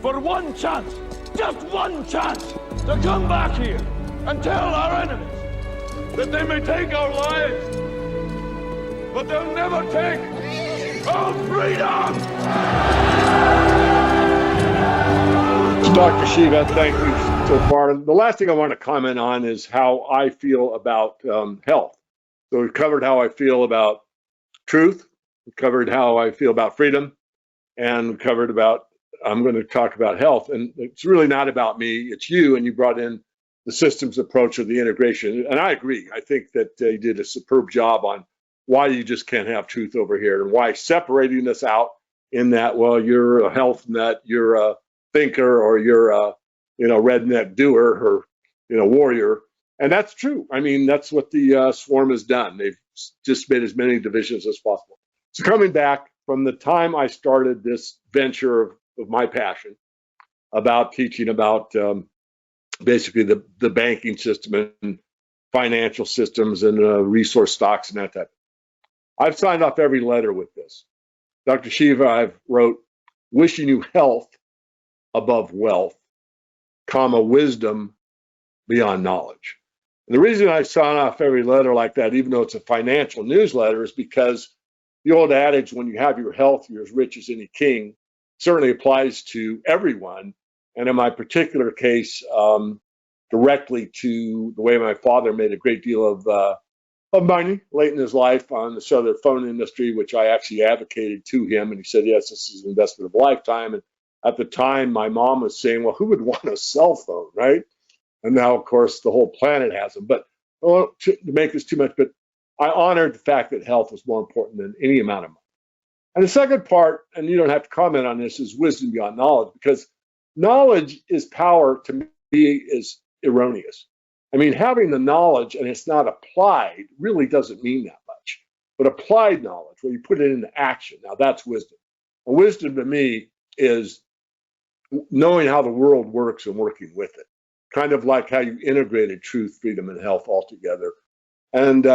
[SPEAKER 4] for one chance, just one chance, to come back here and tell our enemies that they may take our lives, but they'll never take our freedom?
[SPEAKER 1] Dr. Shiva, thank you so far. The last thing I want to comment on is how I feel about health. So we've covered how I feel about truth, we've covered how I feel about freedom, and we've covered about, I'm going to talk about health. And it's really not about me, it's you, and you brought in the systems approach or the integration. And I agree. I think that you did a superb job on why you just can't have truth over here and why separating this out in that, well, you're a health nut, you're a thinker, or you're a redneck doer, or warrior. And that's true. I mean, that's what the swarm has done. They've just made as many divisions as possible. So coming back from the time I started this venture of my passion about teaching about basically the banking system and financial systems and resource stocks and that type, I've signed off every letter with this. Dr. Shiva, I've wrote, wishing you health above wealth, comma, wisdom beyond knowledge. And the reason I sign off every letter like that, even though it's a financial newsletter, is because the old adage, when you have your health, you're as rich as any king, certainly applies to everyone. And in my particular case, directly to the way my father made a great deal of money late in his life on the cellular phone industry, which I actually advocated to him. And he said, yes, this is an investment of a lifetime. And at the time, my mom was saying, well, who would want a cell phone, right? And now, of course, the whole planet has them. But I won't to make this too much, but I honored the fact that health was more important than any amount of money. And the second part, and you don't have to comment on this, is wisdom beyond knowledge, because knowledge is power to me is erroneous. I mean, having the knowledge and it's not applied really doesn't mean that much. But applied knowledge, where you put it into action, now that's wisdom. And wisdom to me is knowing how the world works and working with it. Kind of like how you integrated truth, freedom, and health all together. And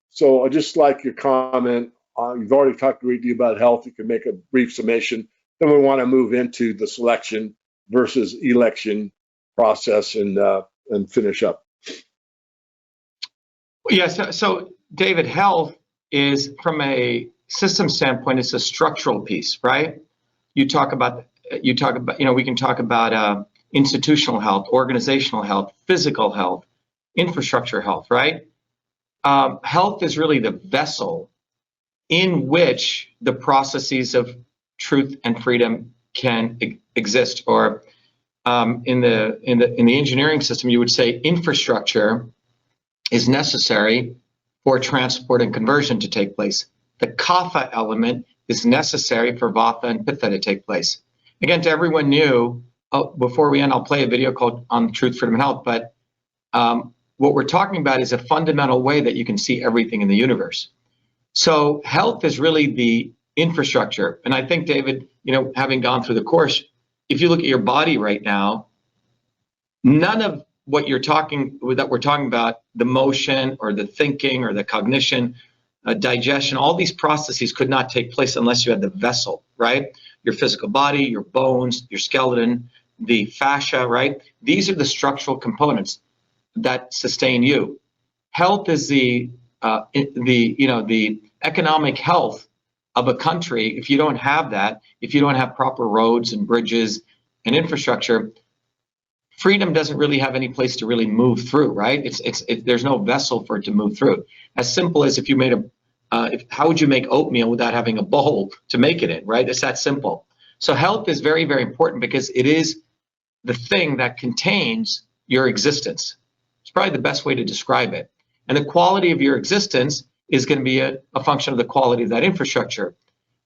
[SPEAKER 1] so I just like your comment. You've already talked a great deal about health. You can make a brief summation. Then we want to move into the selection versus election process and finish up.
[SPEAKER 2] Yes. So David, health is, from a system standpoint, it's a structural piece, right? We can talk about institutional health, organizational health, physical health, infrastructure health, right? Health is really the vessel in which the processes of truth and freedom can exist. Or in the engineering system, you would say infrastructure is necessary for transport and conversion to take place. The kapha element is necessary for Vata and Pitta to take place. Again, to everyone new, before we end, I'll play a video called on Truth, Freedom, and Health, but what we're talking about is a fundamental way that you can see everything in the universe. So health is really the infrastructure. And I think, David, having gone through the course, if you look at your body right now, none of what we're talking about, the motion or the thinking or the cognition, digestion, all these processes could not take place unless you had the vessel, right? Your physical body, your bones, your skeleton, the fascia, right? These are the structural components that sustain you. Health is the economic health of a country. If you don't have that, if you don't have proper roads and bridges and infrastructure, freedom doesn't really have any place to really move through, right? There's no vessel for it to move through. As simple as if you made how would you make oatmeal without having a bowl to make it in, right? It's that simple. So health is very, very important because it is the thing that contains your existence. It's probably the best way to describe it. And the quality of your existence is going to be a function of the quality of that infrastructure.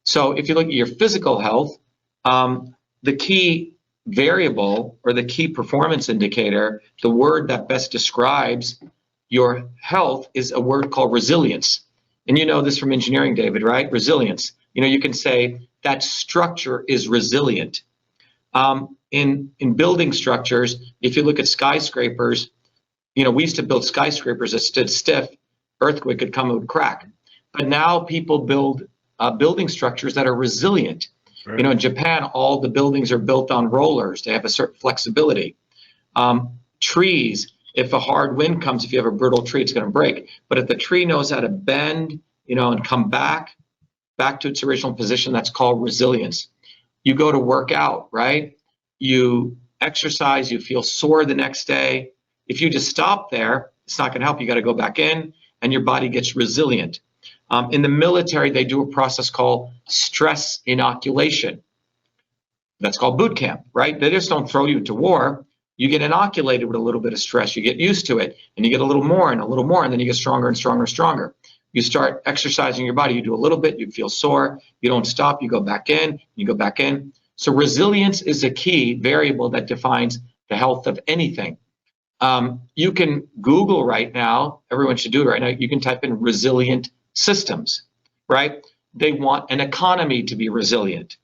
[SPEAKER 2] So if you look at your physical health, the key variable or the key performance indicator, the word that best describes your health is a word called resilience. And you know this from engineering, David, right? Resilience. You can say that structure is resilient. In building structures, if you look at skyscrapers, we used to build skyscrapers that stood stiff, earthquake could come, it would crack. But now people build building structures that are resilient. Right. In Japan, all the buildings are built on rollers. They have a certain flexibility. Trees, if a hard wind comes, if you have a brittle tree, it's going to break. But if the tree knows how to bend, and come back to its original position, that's called resilience. You go to work out, right? You exercise, you feel sore the next day. If you just stop there, it's not going to help. You got to go back in, and your body gets resilient. In the military, they do a process called stress inoculation. That's called boot camp, right? They just don't throw you to war. You get inoculated with a little bit of stress. You get used to it, and you get a little more, and then you get stronger and stronger and stronger. You start exercising your body. You do a little bit, you feel sore. You don't stop. You go back in. You go back in. So resilience is a key variable that defines the health of anything. You can Google right now, everyone should do it right now, you can type in resilient systems, right? They want an economy to be resilient.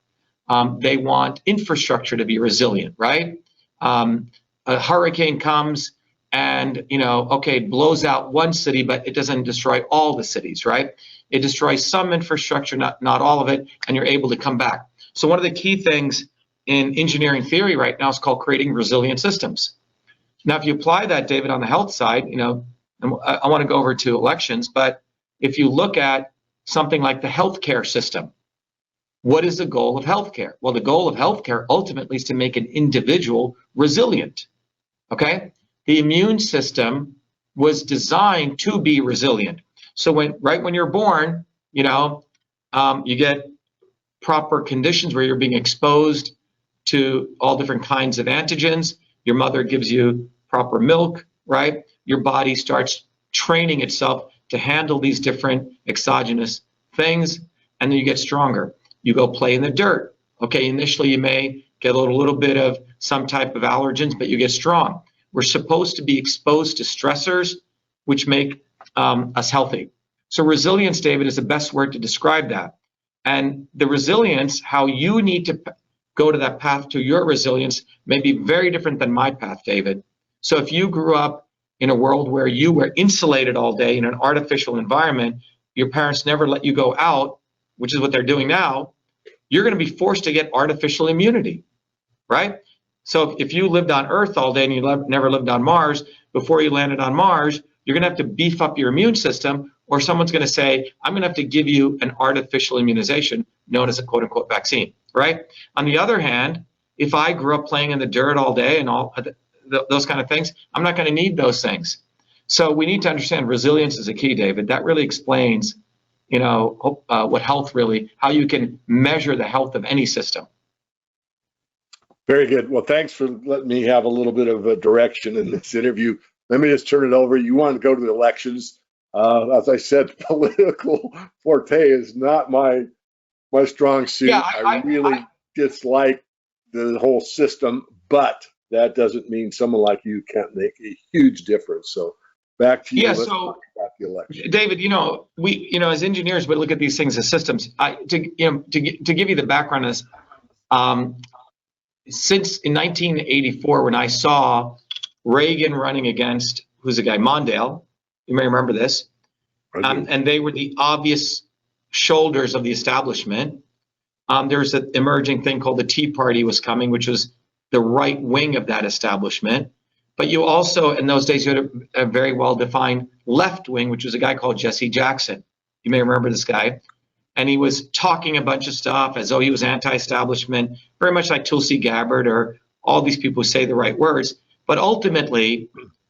[SPEAKER 2] They want infrastructure to be resilient, right? A hurricane comes and, it blows out one city, but it doesn't destroy all the cities, right? It destroys some infrastructure, not all of it, and you're able to come back. So one of the key things in engineering theory right now is called creating resilient systems. Now, if you apply that, David, on the health side, and I want to go over to elections, but if you look at something like the healthcare system, what is the goal of healthcare? Well, the goal of healthcare ultimately is to make an individual resilient, okay? The immune system was designed to be resilient. So when you're born, you get proper conditions where you're being exposed to all different kinds of antigens. Your mother gives you proper milk, right? Your body starts training itself to handle these different exogenous things, and then you get stronger. You go play in the dirt. Okay, initially you may get a little bit of some type of allergens, but you get strong. We're supposed to be exposed to stressors, which make us healthy. So resilience, David, is the best word to describe that. And the resilience, how you need to go to that path to your resilience may be very different than my path, David. So if you grew up in a world where you were insulated all day in an artificial environment, your parents never let you go out, which is what they're doing now, you're going to be forced to get artificial immunity, right? So if you lived on Earth all day and you never lived on Mars, before you landed on Mars, you're going to have to beef up your immune system, or someone's going to say, I'm going to have to give you an artificial immunization known as a quote-unquote vaccine, right? On the other hand, if I grew up playing in the dirt all day and all those kind of things, I'm not going to need those things. So we need to understand resilience is a key, David. That really explains, what health really, how you can measure the health of any system.
[SPEAKER 1] Very good. Well, thanks for letting me have a little bit of a direction in this interview. Let me just turn it over. You want to go to the elections. As I said, political forte is not my my strong suit.
[SPEAKER 2] Yeah,
[SPEAKER 1] I really dislike the whole system, but that doesn't mean someone like you can't make a huge difference. So back to you.
[SPEAKER 2] Yeah,
[SPEAKER 1] Let's
[SPEAKER 2] so
[SPEAKER 1] talk about the election.
[SPEAKER 2] David, we, as engineers, we look at these things as systems. To give you the background is, since in 1984, when I saw Reagan running against, who's the guy, Mondale, you may remember this, and they were the obvious shoulders of the establishment. There was an emerging thing called the Tea Party was coming, which was the right wing of that establishment. But you also, in those days, you had a very well-defined left wing, which was a guy called Jesse Jackson. You may remember this guy. And he was talking a bunch of stuff as though he was anti-establishment, very much like Tulsi Gabbard or all these people who say the right words. But ultimately,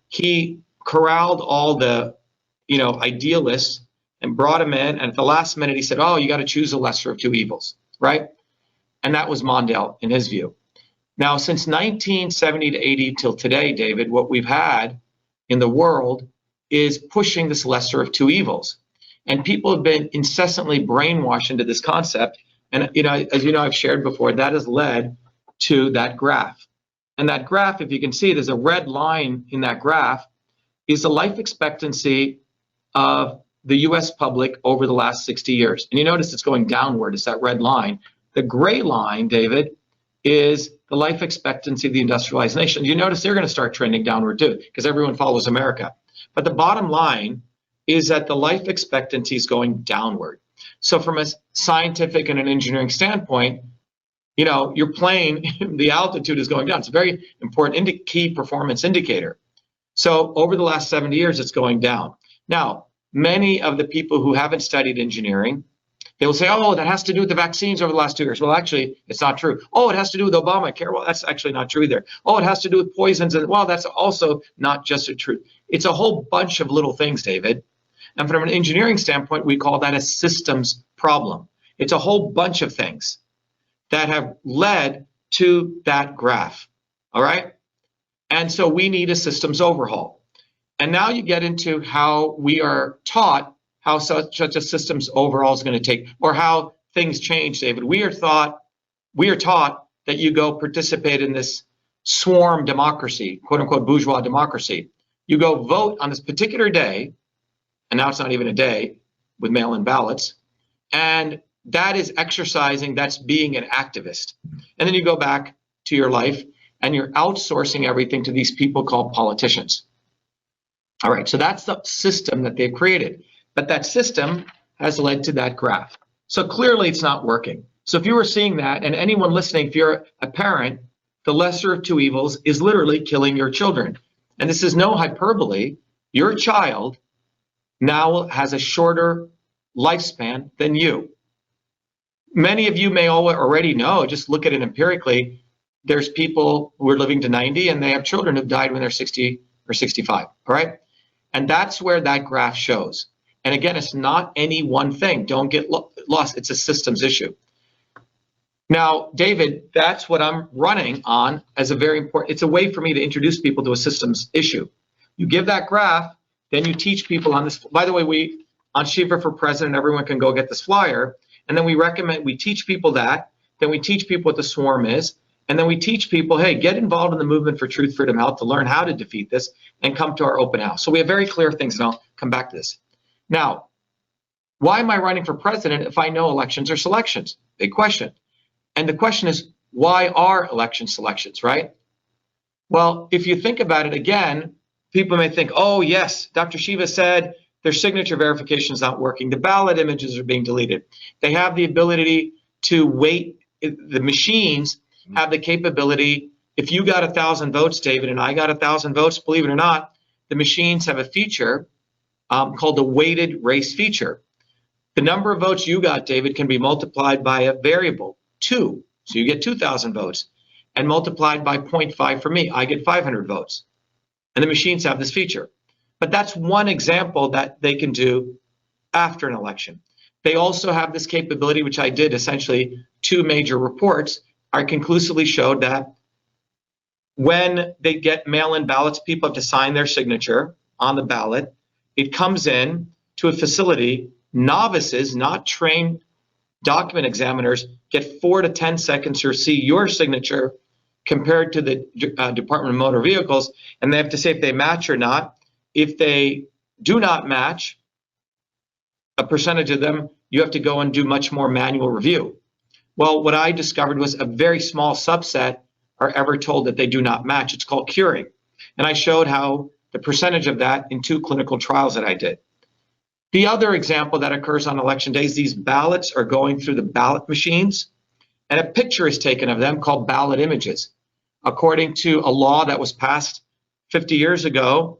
[SPEAKER 2] he corralled all the, idealists and brought them in. And at the last minute, he said, oh, you got to choose the lesser of two evils, right? And that was Mondale, in his view. Now, since 1970 to 80 till today, David, what we've had in the world is pushing this lesser of two evils. And people have been incessantly brainwashed into this concept. And, as you know, I've shared before, that has led to that graph. And that graph, if you can see, there's a red line in that graph, is the life expectancy of the US public over the last 60 years. And you notice it's going downward, it's that red line. The gray line, David, is the life expectancy of the industrialized nation. You notice they're going to start trending downward too, because everyone follows America. But the bottom line is that the life expectancy is going downward. So from a scientific and an engineering standpoint, your plane, the altitude is going down. It's a very important key performance indicator. So over the last 70 years, it's going down. Now, many of the people who haven't studied engineering, they will say, oh, that has to do with the vaccines over the last 2 years. Well, actually, it's not true. Oh, it has to do with Obamacare. Well, that's actually not true either. Oh, it has to do with poisons. And well, that's also not just a truth. It's a whole bunch of little things, David. And from an engineering standpoint, we call that a systems problem. It's a whole bunch of things that have led to that graph, all right? And so we need a systems overhaul. And now you get into how we are taught how such a systems overhaul is going to take, or how things change, David. We are taught that you go participate in this swarm democracy, quote unquote bourgeois democracy. You go vote on this particular day, and now it's not even a day with mail-in ballots, and that is exercising, that's being an activist. And then you go back to your life and you're outsourcing everything to these people called politicians. All right, so that's the system that they've created. But that system has led to that graph. So clearly it's not working. So if you were seeing that, and anyone listening, if you're a parent, the lesser of two evils is literally killing your children. And this is no hyperbole. Your child now has a shorter lifespan than you. Many of you may already know, just look at it empirically, there's people who are living to 90 and they have children who've died when they're 60 or 65, all right? And that's where that graph shows. And again, it's not any one thing. Don't get lost. It's a systems issue. Now, David, that's what I'm running on as a very important, it's a way for me to introduce people to a systems issue. You give that graph, then you teach people on this. By the way, on Shiva for President, everyone can go get this flyer. And then we teach people that. Then we teach people what the swarm is. And then we teach people, hey, get involved in the movement for truth, freedom, health to learn how to defeat this and come to our open house. So we have very clear things, and I'll come back to this. Now, why am I running for president if I know elections are selections? Big question. And the question is, why are elections selections, right? Well, if you think about it again, people may think, oh, yes, Dr. Shiva said their signature verification is not working. The ballot images are being deleted. They have the ability to wait. The machines have the capability. If you got 1,000 votes, David, and I got 1,000 votes, believe it or not, the machines have a feature called the weighted race feature. The number of votes you got, David, can be multiplied by a variable, 2. So you get 2,000 votes, and multiplied by 0.5 for me, I get 500 votes. And the machines have this feature. But that's one example that they can do after an election. They also have this capability, which I did essentially 2 major reports. I conclusively showed that when they get mail-in ballots, people have to sign their signature on the ballot. It comes in to a facility, novices, not trained document examiners get 4 to 10 seconds to see your signature compared to the Department of Motor Vehicles, and they have to say if they match or not. If they do not match, a percentage of them, you have to go and do much more manual review. Well, what I discovered was a very small subset are ever told that they do not match. It's called curing. And I showed how the percentage of that in 2 clinical trials that I did. The other example that occurs on election days, these ballots are going through the ballot machines, and a picture is taken of them called ballot images. According to a law that was passed 50 years ago,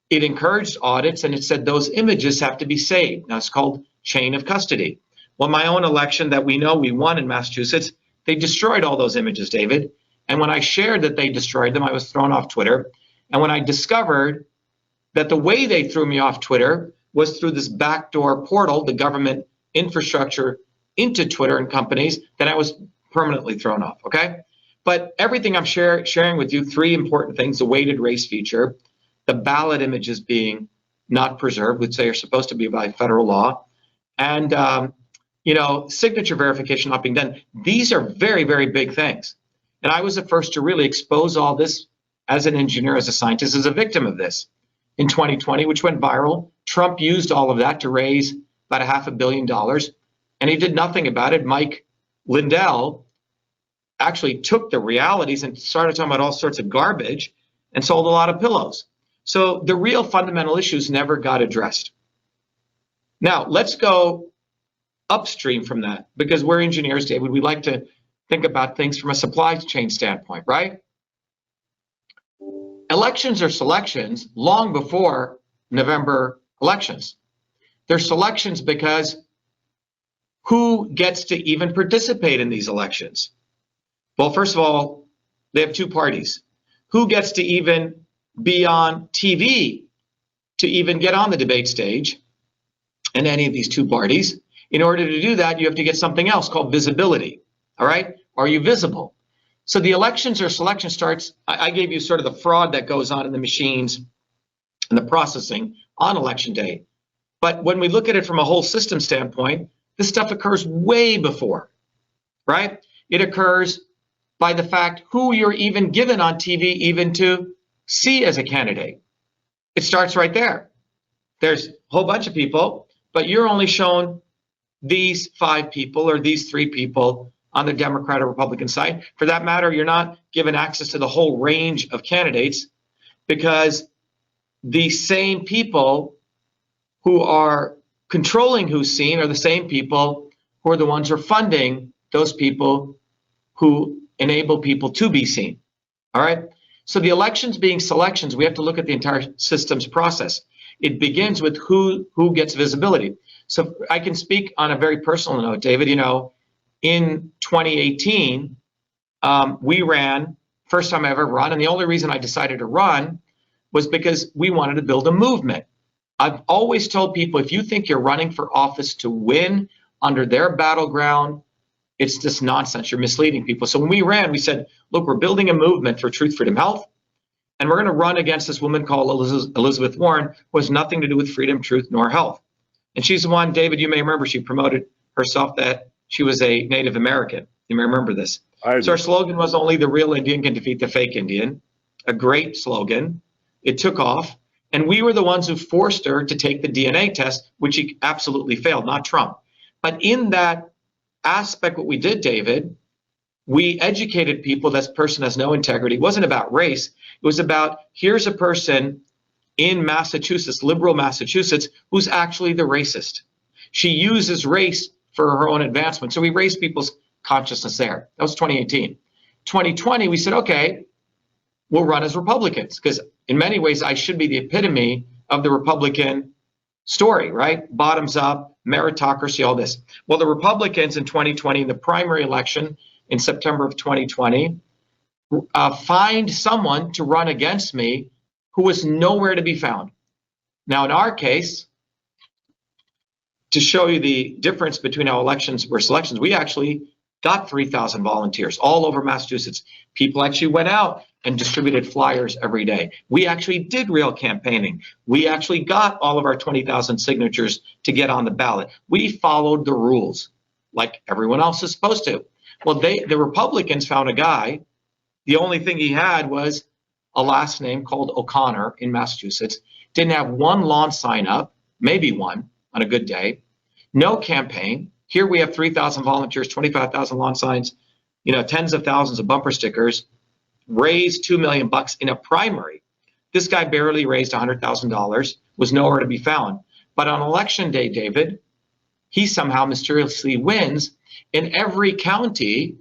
[SPEAKER 2] it encouraged audits, and it said those images have to be saved. Now, it's called chain of custody. Well, my own election that we know we won in Massachusetts, they destroyed all those images, David. And when I shared that they destroyed them, I was thrown off Twitter. And when I discovered that the way they threw me off Twitter was through this backdoor portal, the government infrastructure into Twitter and companies, then I was permanently thrown off, okay? But everything I'm sharing with you, 3 important things: the weighted race feature, the ballot images being not preserved, which they are supposed to be by federal law, and signature verification not being done. These are very, very big things. And I was the first to really expose all this as an engineer, as a scientist, as a victim of this in 2020, which went viral. Trump used all of that to raise about $500 million, and he did nothing about it. Mike Lindell actually took the realities and started talking about all sorts of garbage and sold a lot of pillows. So the real fundamental issues never got addressed. Now, let's go upstream from that, because we're engineers, David. We like to think about things from a supply chain standpoint, right? Elections are selections long before November elections. They're selections because who gets to even participate in these elections? Well, first of all, they have 2 parties. Who gets to even be on TV to even get on the debate stage in any of these 2 parties? In order to do that, you have to get something else called visibility. All right? Are you visible? So the elections or selection starts, I gave you sort of the fraud that goes on in the machines and the processing on election day. But when we look at it from a whole system standpoint, this stuff occurs way before, right? It occurs by the fact who you're even given on TV even to see as a candidate. It starts right there. There's a whole bunch of people, but you're only shown these 5 people or these 3 people on the Democrat or Republican side. For that matter, you're not given access to the whole range of candidates, because the same people who are controlling who's seen are the same people who are the ones who are funding those people who enable people to be seen. All right? So the elections being selections, we have to look at the entire system's process. It begins with who gets visibility. So I can speak on a very personal note, David. In 2018, we ran, first time I ever run, and the only reason I decided to run was because we wanted to build a movement. I've always told people, if you think you're running for office to win under their battleground, it's just nonsense. You're misleading people. So when we ran, we said, look, we're building a movement for truth, freedom, health, and we're going to run against this woman called Elizabeth Warren, who has nothing to do with freedom, truth, nor health. And she's the one, David, you may remember, she promoted herself that she was a Native American. You may remember this. So our slogan was, only the real Indian can defeat the fake Indian. A great slogan. It took off. And we were the ones who forced her to take the DNA test, which she absolutely failed, not Trump. But in that aspect, what we did, David, we educated people that this person has no integrity. It wasn't about race. It was about, here's a person in Massachusetts, liberal Massachusetts, who's actually the racist. She uses race for her own advancement. So we raised people's consciousness there. That was 2018. 2020, we said, okay, we'll run as Republicans, because in many ways, I should be the epitome of the Republican story, right? Bottoms up, meritocracy, all this. Well, the Republicans in 2020, in the primary election in September of 2020, find someone to run against me who was nowhere to be found. Now, in our case, to show you the difference between how elections were selections, we actually got 3,000 volunteers all over Massachusetts. People actually went out and distributed flyers every day. We actually did real campaigning. We actually got all of our 20,000 signatures to get on the ballot. We followed the rules. like everyone else is supposed to. Well, the Republicans found a guy. The only thing he had was a last name called O'Connor in Massachusetts. Didn't have one lawn sign up, maybe one on a good day. No campaign. Here we have 3,000 volunteers, 25,000 lawn signs, tens of thousands of bumper stickers, raised $2 million in a primary. This guy barely raised $100,000, was nowhere to be found. But on election day, David, he somehow mysteriously wins in every county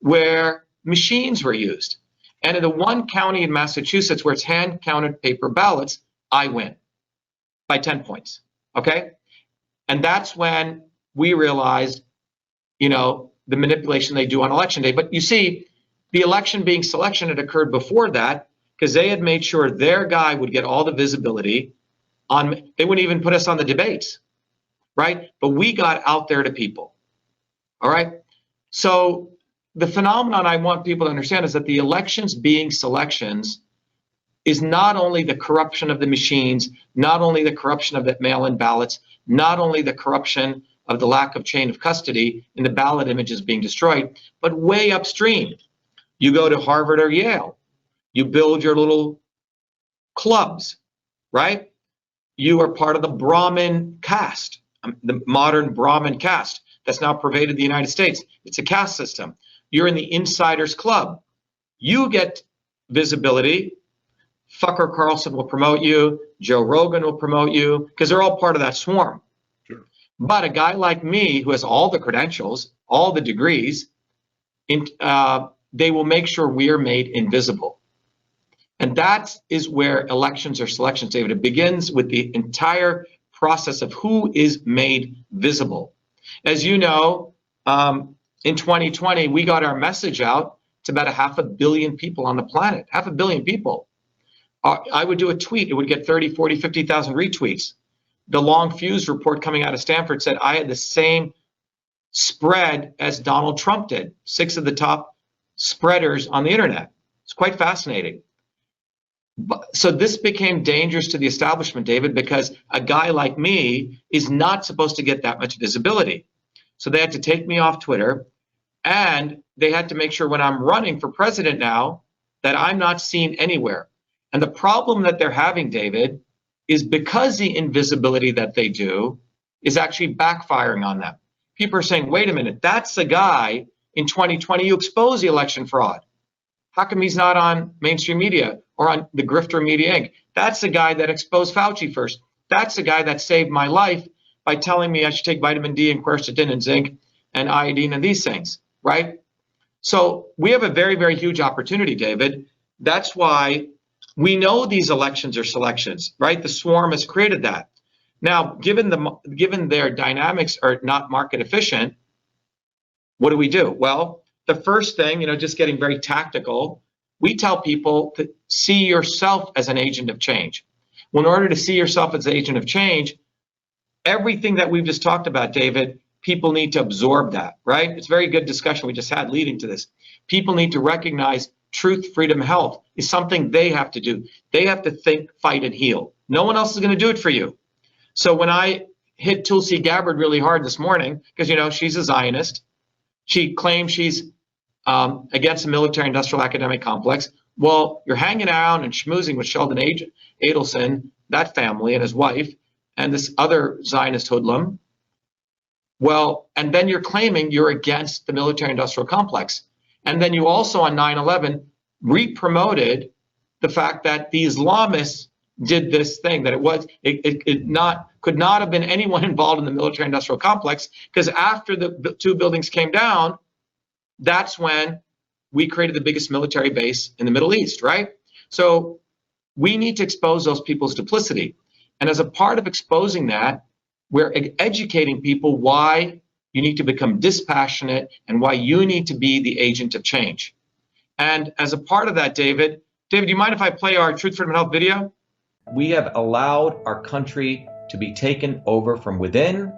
[SPEAKER 2] where machines were used. And in the one county in Massachusetts where it's hand-counted paper ballots, I win by 10 points, okay? And that's when we realized, the manipulation they do on election day. But you see, the election being selection had occurred before that because they had made sure their guy would get all the visibility on, they wouldn't even put us on the debates, right? But we got out there to people, all right? So the phenomenon I want people to understand is that the elections being selections is not only the corruption of the machines, not only the corruption of the mail-in ballots, not only the corruption of the lack of chain of custody in the ballot images being destroyed, but way upstream. You go to Harvard or Yale, you build your little clubs, right? You are part of the Brahmin caste, the modern Brahmin caste that's now pervaded the United States. It's a caste system. You're in the Insiders Club. You get visibility. Fucker Carlson will promote you. Joe Rogan will promote you because they're all part of that swarm.
[SPEAKER 1] Sure.
[SPEAKER 2] But a guy like me who has all the credentials, all the degrees, they will make sure we are made invisible. And that is where elections or selections, David, it begins with the entire process of who is made visible. As you know, in 2020, we got our message out to about 500 million people on the planet, 500 million people. I would do a tweet, it would get 30, 40, 50,000 retweets. The Long Fuse report coming out of Stanford said I had the same spread as Donald Trump did, 6 of the top spreaders on the internet. It's quite fascinating. So this became dangerous to the establishment, David, because a guy like me is not supposed to get that much visibility. So they had to take me off Twitter, and they had to make sure when I'm running for president now that I'm not seen anywhere. And the problem that they're having, David, is because the invisibility that they do is actually backfiring on them. People are saying, wait a minute, that's the guy in 2020 you exposed the election fraud. How come he's not on mainstream media or on the Grifter Media Inc.? That's the guy that exposed Fauci first. That's the guy that saved my life by telling me I should take vitamin D and quercetin and zinc and iodine and these things, right? So we have a very, very huge opportunity, David. That's why we know these elections are selections, right? The swarm has created that. Now, given their dynamics are not market efficient, what do? Well, the first thing, just getting very tactical, we tell people to see yourself as an agent of change. Well, in order to see yourself as an agent of change, everything that we've just talked about, David, people need to absorb that, right? It's a very good discussion we just had leading to this. People need to recognize truth, freedom, health is something they have to do. They have to think, fight, and heal. No one else is going to do it for you. So when I hit Tulsi Gabbard really hard this morning, because, she's a Zionist, she claims she's against the military-industrial academic complex. Well, you're hanging out and schmoozing with Sheldon Adelson, that family, and his wife, and this other Zionist hoodlum. Well, and then you're claiming you're against the military-industrial complex. And then you also on 9/11 re-promoted the fact that the Islamists did this thing, that it could not have been anyone involved in the military-industrial complex, because after the 2 buildings came down, that's when we created the biggest military base in the Middle East, right? So we need to expose those people's duplicity. And as a part of exposing that, we're educating people why you need to become dispassionate and why you need to be the agent of change. And as a part of that, David, do you mind if I play our Truth, Freedom, and Health video?
[SPEAKER 5] We have allowed our country to be taken over from within,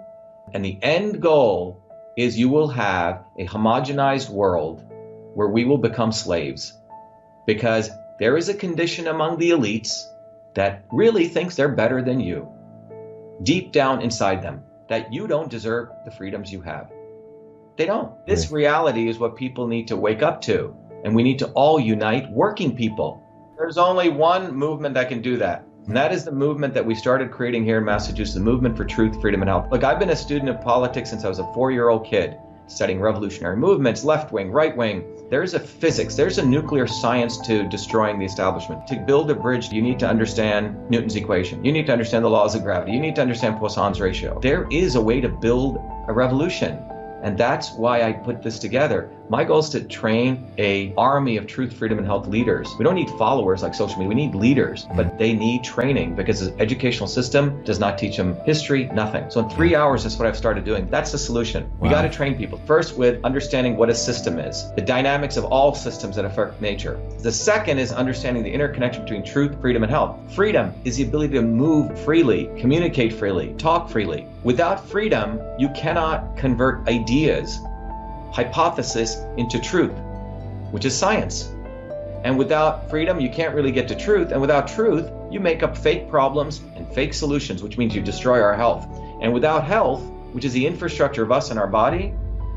[SPEAKER 5] and the end goal is you will have a homogenized world where we will become slaves, because there is a condition among the elites that really thinks they're better than you, deep down inside them, that you don't deserve the freedoms you have. They don't. This reality is what people need to wake up to. And we need to all unite working people. There's only one movement that can do that. And that is the movement that we started creating here in Massachusetts, the movement for truth, freedom, and health. Look, I've been a student of politics since I was a 4-year-old kid, studying revolutionary movements, left wing, right wing. There's a physics, there's a nuclear science to destroying the establishment. To build a bridge, you need to understand Newton's equation. You need to understand the laws of gravity. You need to understand Poisson's ratio. There is a way to build a revolution. And that's why I put this together. My goal is to train an army of truth, freedom, and health leaders. We don't need followers like social media. We need leaders, but they need training because the educational system does not teach them history, nothing. So in 3 hours, that's what I've started doing. That's the solution. We got to train people. First, with understanding what a system is, the dynamics of all systems that affect nature. The second is understanding the interconnection between truth, freedom, and health. Freedom is the ability to move freely, communicate freely, talk freely. Without freedom, you cannot convert ideas, hypothesis into truth, which is science. And without freedom, you can't really get to truth. And without truth, you make up fake problems and fake solutions, which means you destroy our health. And without health, which is the infrastructure of us and our body,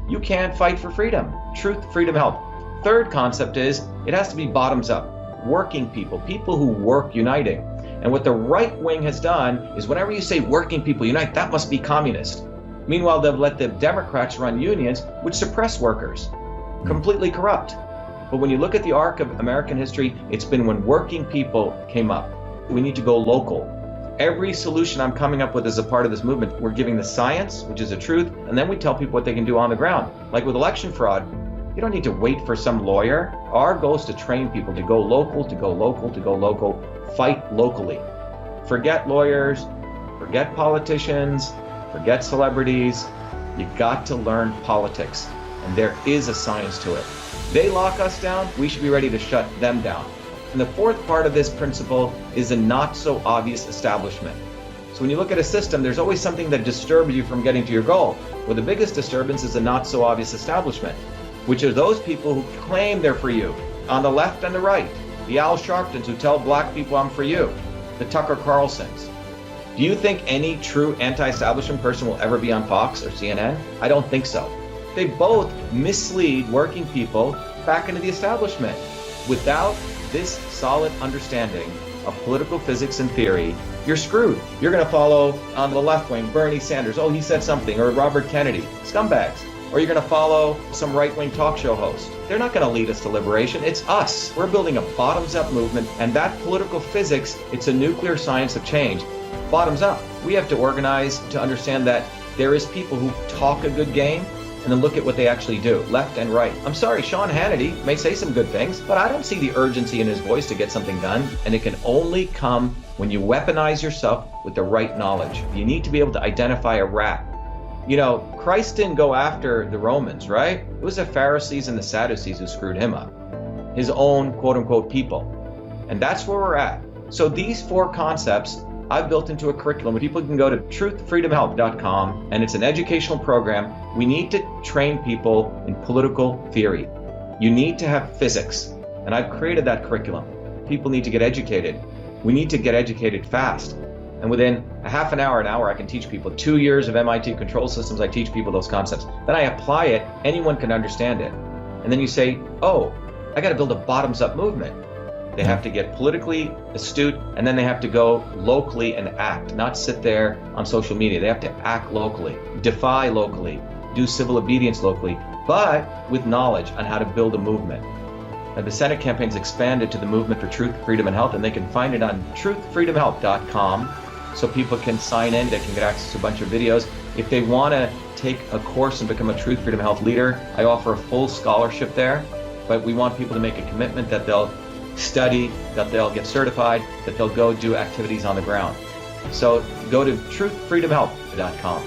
[SPEAKER 5] you can't fight for freedom. Truth, freedom, health. Third concept is it has to be bottoms up. Working people, people who work uniting. And what the right wing has done is whenever you say working people unite, that must be communist. Meanwhile, they've let the Democrats run unions, which suppress workers, completely corrupt. But when you look at the arc of American history, it's been when working people came up. We need to go local. Every solution I'm coming up with as a part of this movement, we're giving the science, which is the truth, and then we tell people what they can do on the ground. Like with election fraud, you don't need to wait for some lawyer. Our goal is to train people to go local, to go local, to go local, fight locally. Forget lawyers, forget politicians, forget celebrities. You got to learn politics, and there is a science to it. They lock us down, we should be ready to shut them down. And the fourth part of this principle is a not so obvious establishment. So when you look at a system, there's always something that disturbs you from getting to your goal. Well, the biggest disturbance is a not so obvious establishment, which are those people who claim they're for you, on the left and the right. The Al Sharptons who tell black people I'm for you. The Tucker Carlsons. Do you think any true anti-establishment person will ever be on Fox or CNN? I don't think so. They both mislead working people back into the establishment. Without this solid understanding of political physics and theory, you're screwed. You're going to follow on the left wing Bernie Sanders. Oh, he said something. Or Robert Kennedy. Scumbags. Or you're going to follow some right-wing talk show host. They're not going to lead us to liberation. It's us. We're building a bottoms-up movement, and that political physics, it's a nuclear science of change. Bottoms up. We have to organize to understand that there is people who talk a good game, and then look at what they actually do, left and right. I'm sorry, Sean Hannity may say some good things, but I don't see the urgency in his voice to get something done, and it can only come when you weaponize yourself with the right knowledge. You need to be able to identify a rat. You know, Christ didn't go after the Romans, right? It was the Pharisees and the Sadducees who screwed him up. His own quote-unquote people. And that's where we're at. So these four concepts I've built into a curriculum where people can go to truthfreedomhealth.com, and it's an educational program. We need to train people in political theory. You need to have physics, and I've created that curriculum. People need to get educated. We need to get educated fast. And within a half an hour, I can teach people. 2 years of MIT control systems, I teach people those concepts. Then I apply it, anyone can understand it. And then you say, oh, I got to build a bottoms-up movement. They have to get politically astute, and then they have to go locally and act, not sit there on social media. They have to act locally, defy locally, do civil obedience locally, but with knowledge on how to build a movement. Now, the Senate campaign's expanded to the movement for truth, freedom, and health, and they can find it on truthfreedomhealth.com. So people can sign in, they can get access to a bunch of videos. If they want to take a course and become a Truth, Freedom, Health leader, I offer a full scholarship there. But we want people to make a commitment that they'll study, that they'll get certified, that they'll go do activities on the ground. So go to truthfreedomhealth.com.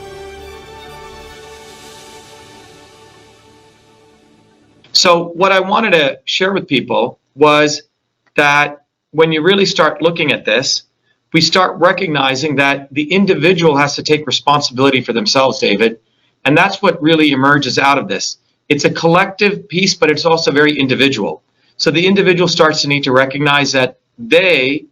[SPEAKER 2] So what I wanted to share with people was that when you really start looking at this, we start recognizing that the individual has to take responsibility for themselves, David. And that's what really emerges out of this. It's a collective piece, but it's also very individual. So the individual starts to need to recognize that they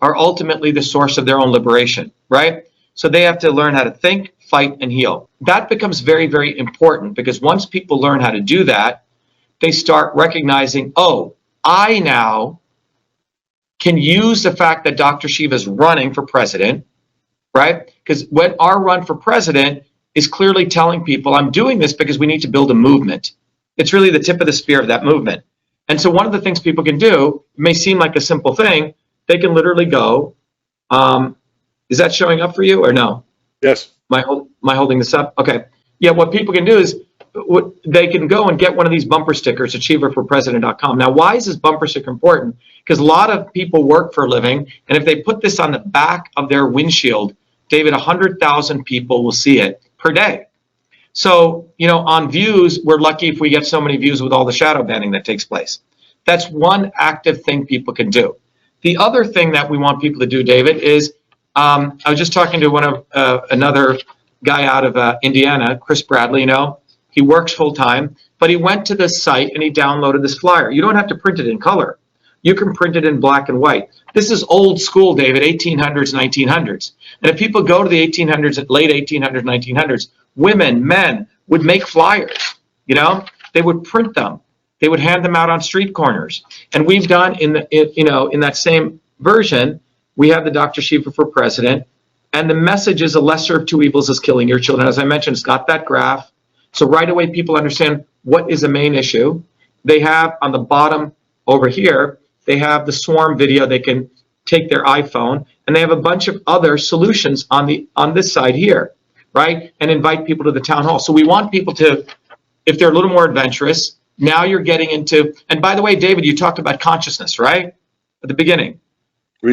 [SPEAKER 2] are ultimately the source of their own liberation, right? So they have to learn how to think, fight, and heal. That becomes very, very important because once people learn how to do that, they start recognizing, oh, I now can use the fact that Dr. Shiva is running for president, right? Because when our run for president is clearly telling people, I'm doing this because we need to build a movement. It's really the tip of the spear of that movement. And so one of the things people can do, it may seem like a simple thing, they can literally go, is that showing up for you or no?
[SPEAKER 1] Yes.
[SPEAKER 2] Am I holding this up? Okay. Yeah, what people can do is they can go and get one of these bumper stickers at ShivaForPresident.com. Now, why is this bumper sticker important? Because a lot of people work for a living, and if they put this on the back of their windshield, David, 100,000 people will see it per day. So, you know, on views, we're lucky if we get so many views with all the shadow banning that takes place. That's one active thing people can do. The other thing that we want people to do, David, is I was just talking to another guy out of Indiana, Chris Bradley, you know. He works full time, but he went to this site and he downloaded this flyer. You don't have to print it in color. You can print it in black and white. This is old school, David, 1800s, 1900s. And if people go to the 1800s, late 1800s, 1900s, women, men would make flyers, you know. They would print them. They would hand them out on street corners. And we've done in that same version, we have the Dr. Shiva for President, and the message is a lesser of two evils is killing your children. As I mentioned, it's got that graph. So right away, people understand what is the main issue. They have on the bottom over here, they have the swarm video. They can take their iPhone, and they have a bunch of other solutions on this side here, right? And invite people to the town hall. So we want people to, if they're a little more adventurous, now you're getting into, and by the way, David, you talked about consciousness, right? At the beginning.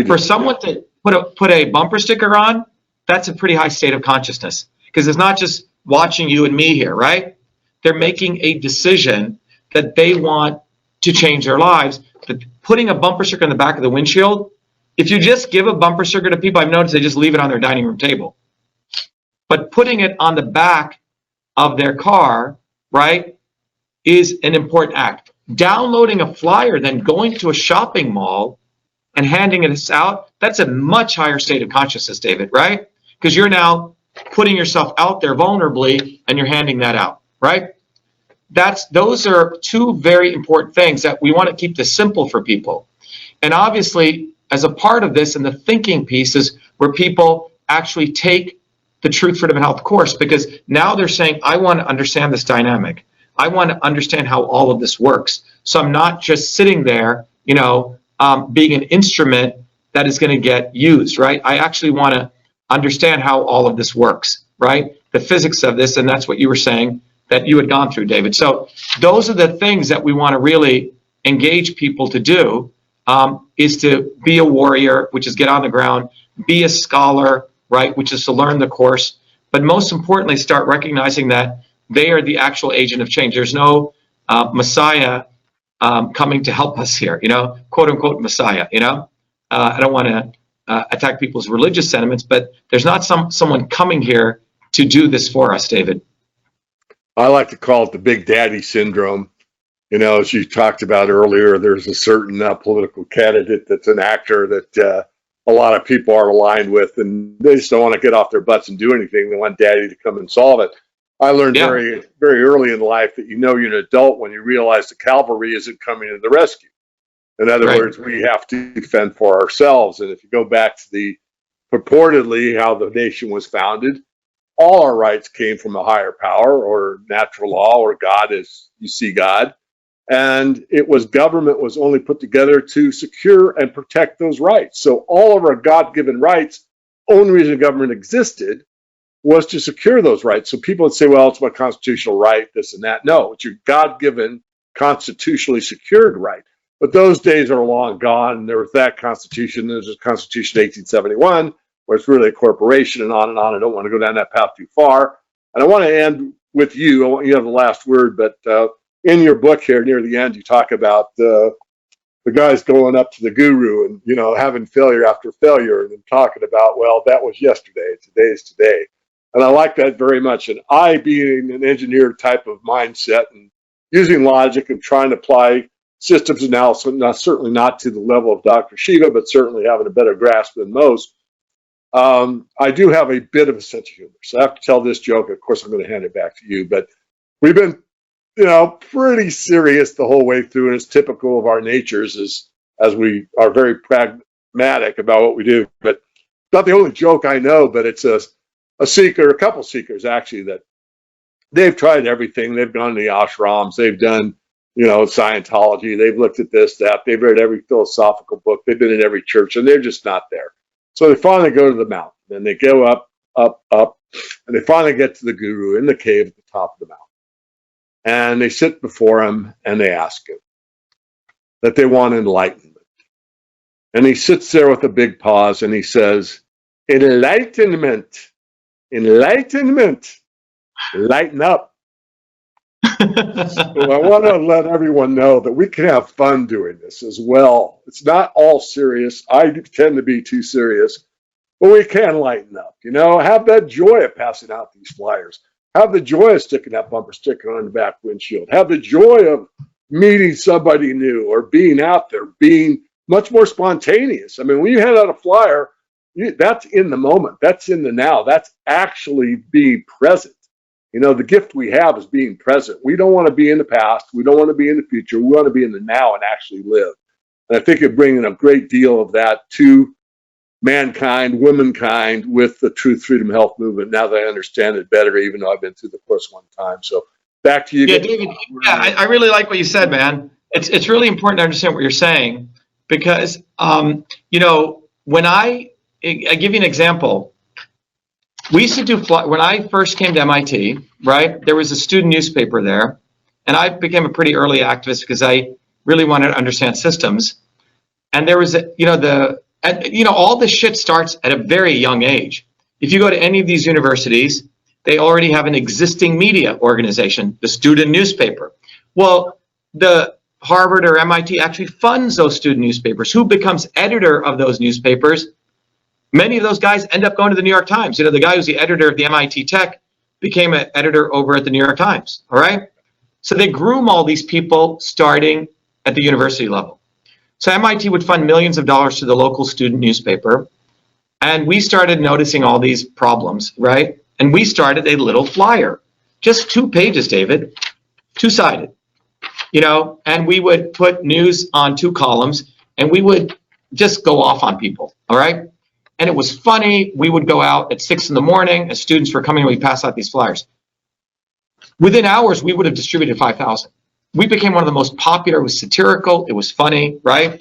[SPEAKER 2] For someone to put a bumper sticker on, that's a pretty high state of consciousness, because it's not just watching you and me here, right? They're making a decision that they want to change their lives. But putting a bumper sticker on the back of the windshield, if you just give a bumper sticker to people, I've noticed they just leave it on their dining room table. But putting it on the back of their car, right, is an important act. Downloading a flyer, then going to a shopping mall and handing it out, that's a much higher state of consciousness, David, right? Because you're now putting yourself out there vulnerably and you're handing that out, right? Those are two very important things that we want to keep this simple for people. And obviously, as a part of this and the thinking piece is where people actually take the Truth, Freedom, and Health course, because now they're saying, I want to understand this dynamic. I want to understand how all of this works. So I'm not just sitting there, you know, being an instrument that is going to get used, right? I actually want to understand how all of this works, right? The physics of this, and that's what you were saying that you had gone through, David. So those are the things that we want to really engage people to do, is to be a warrior, which is get on the ground, be a scholar, right, which is to learn the course, but most importantly, start recognizing that they are the actual agent of change. There's no Messiah coming to help us here, you know, quote unquote Messiah, you know. I don't want to attack people's religious sentiments, but there's not someone coming here to do this for us, David.
[SPEAKER 1] I like to call it the Big Daddy syndrome. You know, as you talked about earlier, there's a certain political candidate that's an actor that a lot of people are aligned with, and they just don't want to get off their butts and do anything. They want Daddy to come and solve it. I learned very, very early in life that you know you're an adult when you realize the cavalry isn't coming to the rescue. In other words, we have to fend for ourselves. And if you go back to the purportedly how the nation was founded, all our rights came from a higher power or natural law or God as you see God. And it was government was only put together to secure and protect those rights. So all of our God-given rights, only reason government existed was to secure those rights. So people would say, well, it's my constitutional right, this and that. No, it's your God-given, constitutionally secured right. But those days are long gone. There was that Constitution. There's a Constitution 1871, where it's really a corporation and on and on. I don't want to go down that path too far. And I want to end with you. I want you to have the last word. But in your book here, near the end, you talk about the guys going up to the guru and, you know, having failure after failure and talking about, well, that was yesterday. Today is today. And I like that very much. And I, being an engineer type of mindset and using logic and trying to apply systems analysis, certainly not to the level of Dr. Shiva, but certainly having a better grasp than most. I do have a bit of a sense of humor, so I have to tell this joke. Of course, I'm going to hand it back to you, but we've been, pretty serious the whole way through, and it's typical of our natures as we are very pragmatic about what we do. But not the only joke I know, but it's a seeker, a couple seekers actually, that they've tried everything. They've gone to the ashrams, they've done, Scientology, they've looked at this, that, they've read every philosophical book, they've been in every church, and they're just not there. So they finally go to the mountain, and they go up, up, and they finally get to the guru in the cave at the top of the mountain. And they sit before him, and they ask him that they want enlightenment. And he sits there with a big pause, and he says, enlightenment, enlightenment, lighten up. So I want to let everyone know that we can have fun doing this as well. It's not all serious. I tend to be too serious, but we can lighten up. Have that joy of passing out these flyers. Have the joy of sticking that bumper sticker on the back windshield. Have the joy of meeting somebody new or being out there, being much more spontaneous. I mean, when you hand out a flyer, that's in the moment. That's in the now. That's actually being present. The gift we have is being present. We don't want to be in the past. We don't want to be in the future. We want to be in the now and actually live. And I think you're bringing a great deal of that to mankind, womankind, with the Truth, Freedom, Health movement. Now that I understand it better, even though I've been through the course one time. So back to you.
[SPEAKER 2] Yeah, David. Yeah, I really like what you said, man. It's really important to understand what you're saying because, when I give you an example. We used to do, when I first came to MIT, right, there was a student newspaper there, and I became a pretty early activist because I really wanted to understand systems. And there was, all this shit starts at a very young age. If you go to any of these universities, they already have an existing media organization, the student newspaper. Well, the Harvard or MIT actually funds those student newspapers. Who becomes editor of those newspapers? Many of those guys end up going to the New York Times. The guy who's the editor of the MIT Tech became an editor over at the New York Times, all right? So they groom all these people starting at the university level. So MIT would fund millions of dollars to the local student newspaper, and we started noticing all these problems, right? And we started a little flyer, just 2 pages, David, 2-sided, and we would put news on 2 columns, and we would just go off on people, all right? And it was funny. We would go out at 6 in the morning as students were coming, we'd pass out these flyers. Within hours, we would have distributed 5,000. We became one of the most popular. It was satirical. It was funny, right?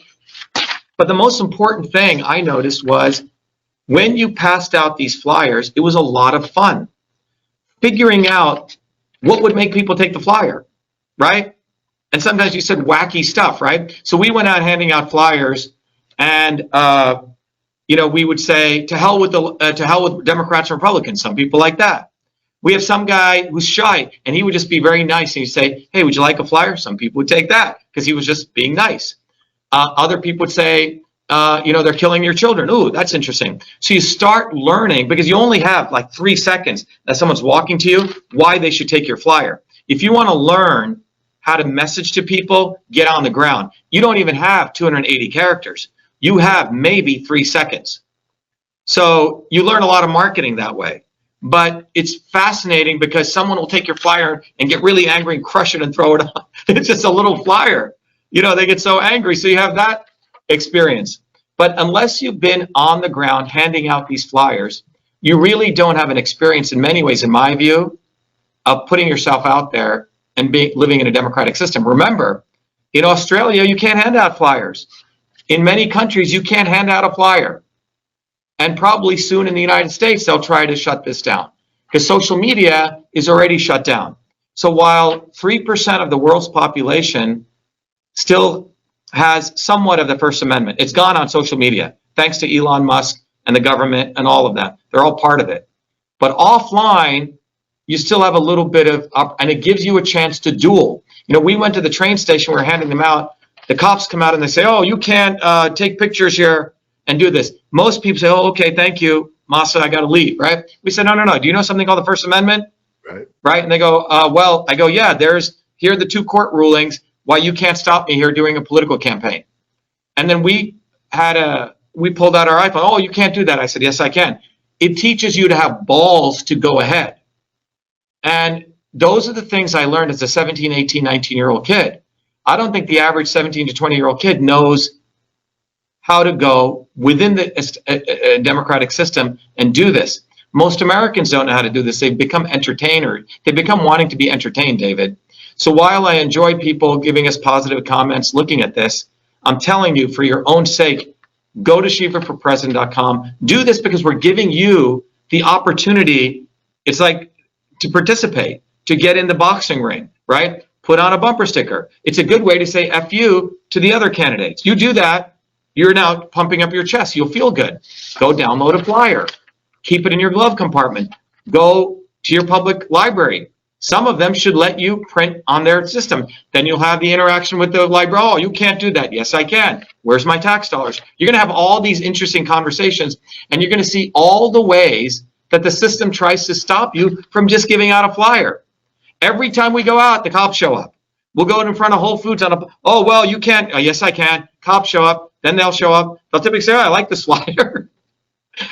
[SPEAKER 2] But the most important thing I noticed was when you passed out these flyers, it was a lot of fun. Figuring out what would make people take the flyer, right? And sometimes you said wacky stuff, right? So we went out handing out flyers and, we would say, to hell with Democrats and Republicans. Some people like that. We have some guy who's shy, and he would just be very nice, and he'd say, hey, would you like a flyer? Some people would take that because he was just being nice. Other people would say, they're killing your children. Ooh, that's interesting. So you start learning, because you only have like 3 seconds that someone's walking to you, why they should take your flyer. If you want to learn how to message to people, get on the ground. You don't even have 280 characters. You have maybe 3 seconds. So you learn a lot of marketing that way. But it's fascinating because someone will take your flyer and get really angry and crush it and throw it on. It's just a little flyer. They get so angry. So you have that experience. But unless you've been on the ground handing out these flyers, you really don't have an experience in many ways, in my view, of putting yourself out there and living in a democratic system. Remember, in Australia, you can't hand out flyers. In many countries, you can't hand out a flyer. And probably soon in the United States, they'll try to shut this down because social media is already shut down. So while 3% of the world's population still has somewhat of the First Amendment, it's gone on social media, thanks to Elon Musk and the government and all of that. They're all part of it. But offline, you still have a little bit of, and it gives you a chance to duel. We went to the train station, we were handing them out. The cops come out and they say, oh, you can't take pictures here and do this. Most people say, oh, okay, thank you, Masa, I got to leave, right? We said, no. Do you know something called the First Amendment? Right? And they go, well, I go, yeah, here are the 2 court rulings why you can't stop me here doing a political campaign. And then we had we pulled out our iPhone. Oh, you can't do that. I said, yes, I can. It teaches you to have balls to go ahead. And those are the things I learned as a 17, 18, 19-year-old kid. I don't think the average 17 to 20-year-old kid knows how to go within the democratic system and do this. Most Americans don't know how to do this. They've become entertainers. They become wanting to be entertained, David. So while I enjoy people giving us positive comments looking at this, I'm telling you, for your own sake, go to shivaforpresident.com. Do this because we're giving you the opportunity. It's like to participate, to get in the boxing ring, right? Put on a bumper sticker. It's a good way to say F you to the other candidates. You do that, you're now pumping up your chest. You'll feel good. Go download a flyer. Keep it in your glove compartment. Go to your public library. Some of them should let you print on their system. Then you'll have the interaction with the library. Oh, you can't do that. Yes, I can. Where's my tax dollars? You're going to have all these interesting conversations, and you're going to see all the ways that the system tries to stop you from just giving out a flyer. Every time we go out, the cops show up. We'll go in front of Whole Foods on a, oh, well, you can't. Oh, yes, I can. Cops show up. Then they'll show up. They'll typically say, oh, I like this flyer.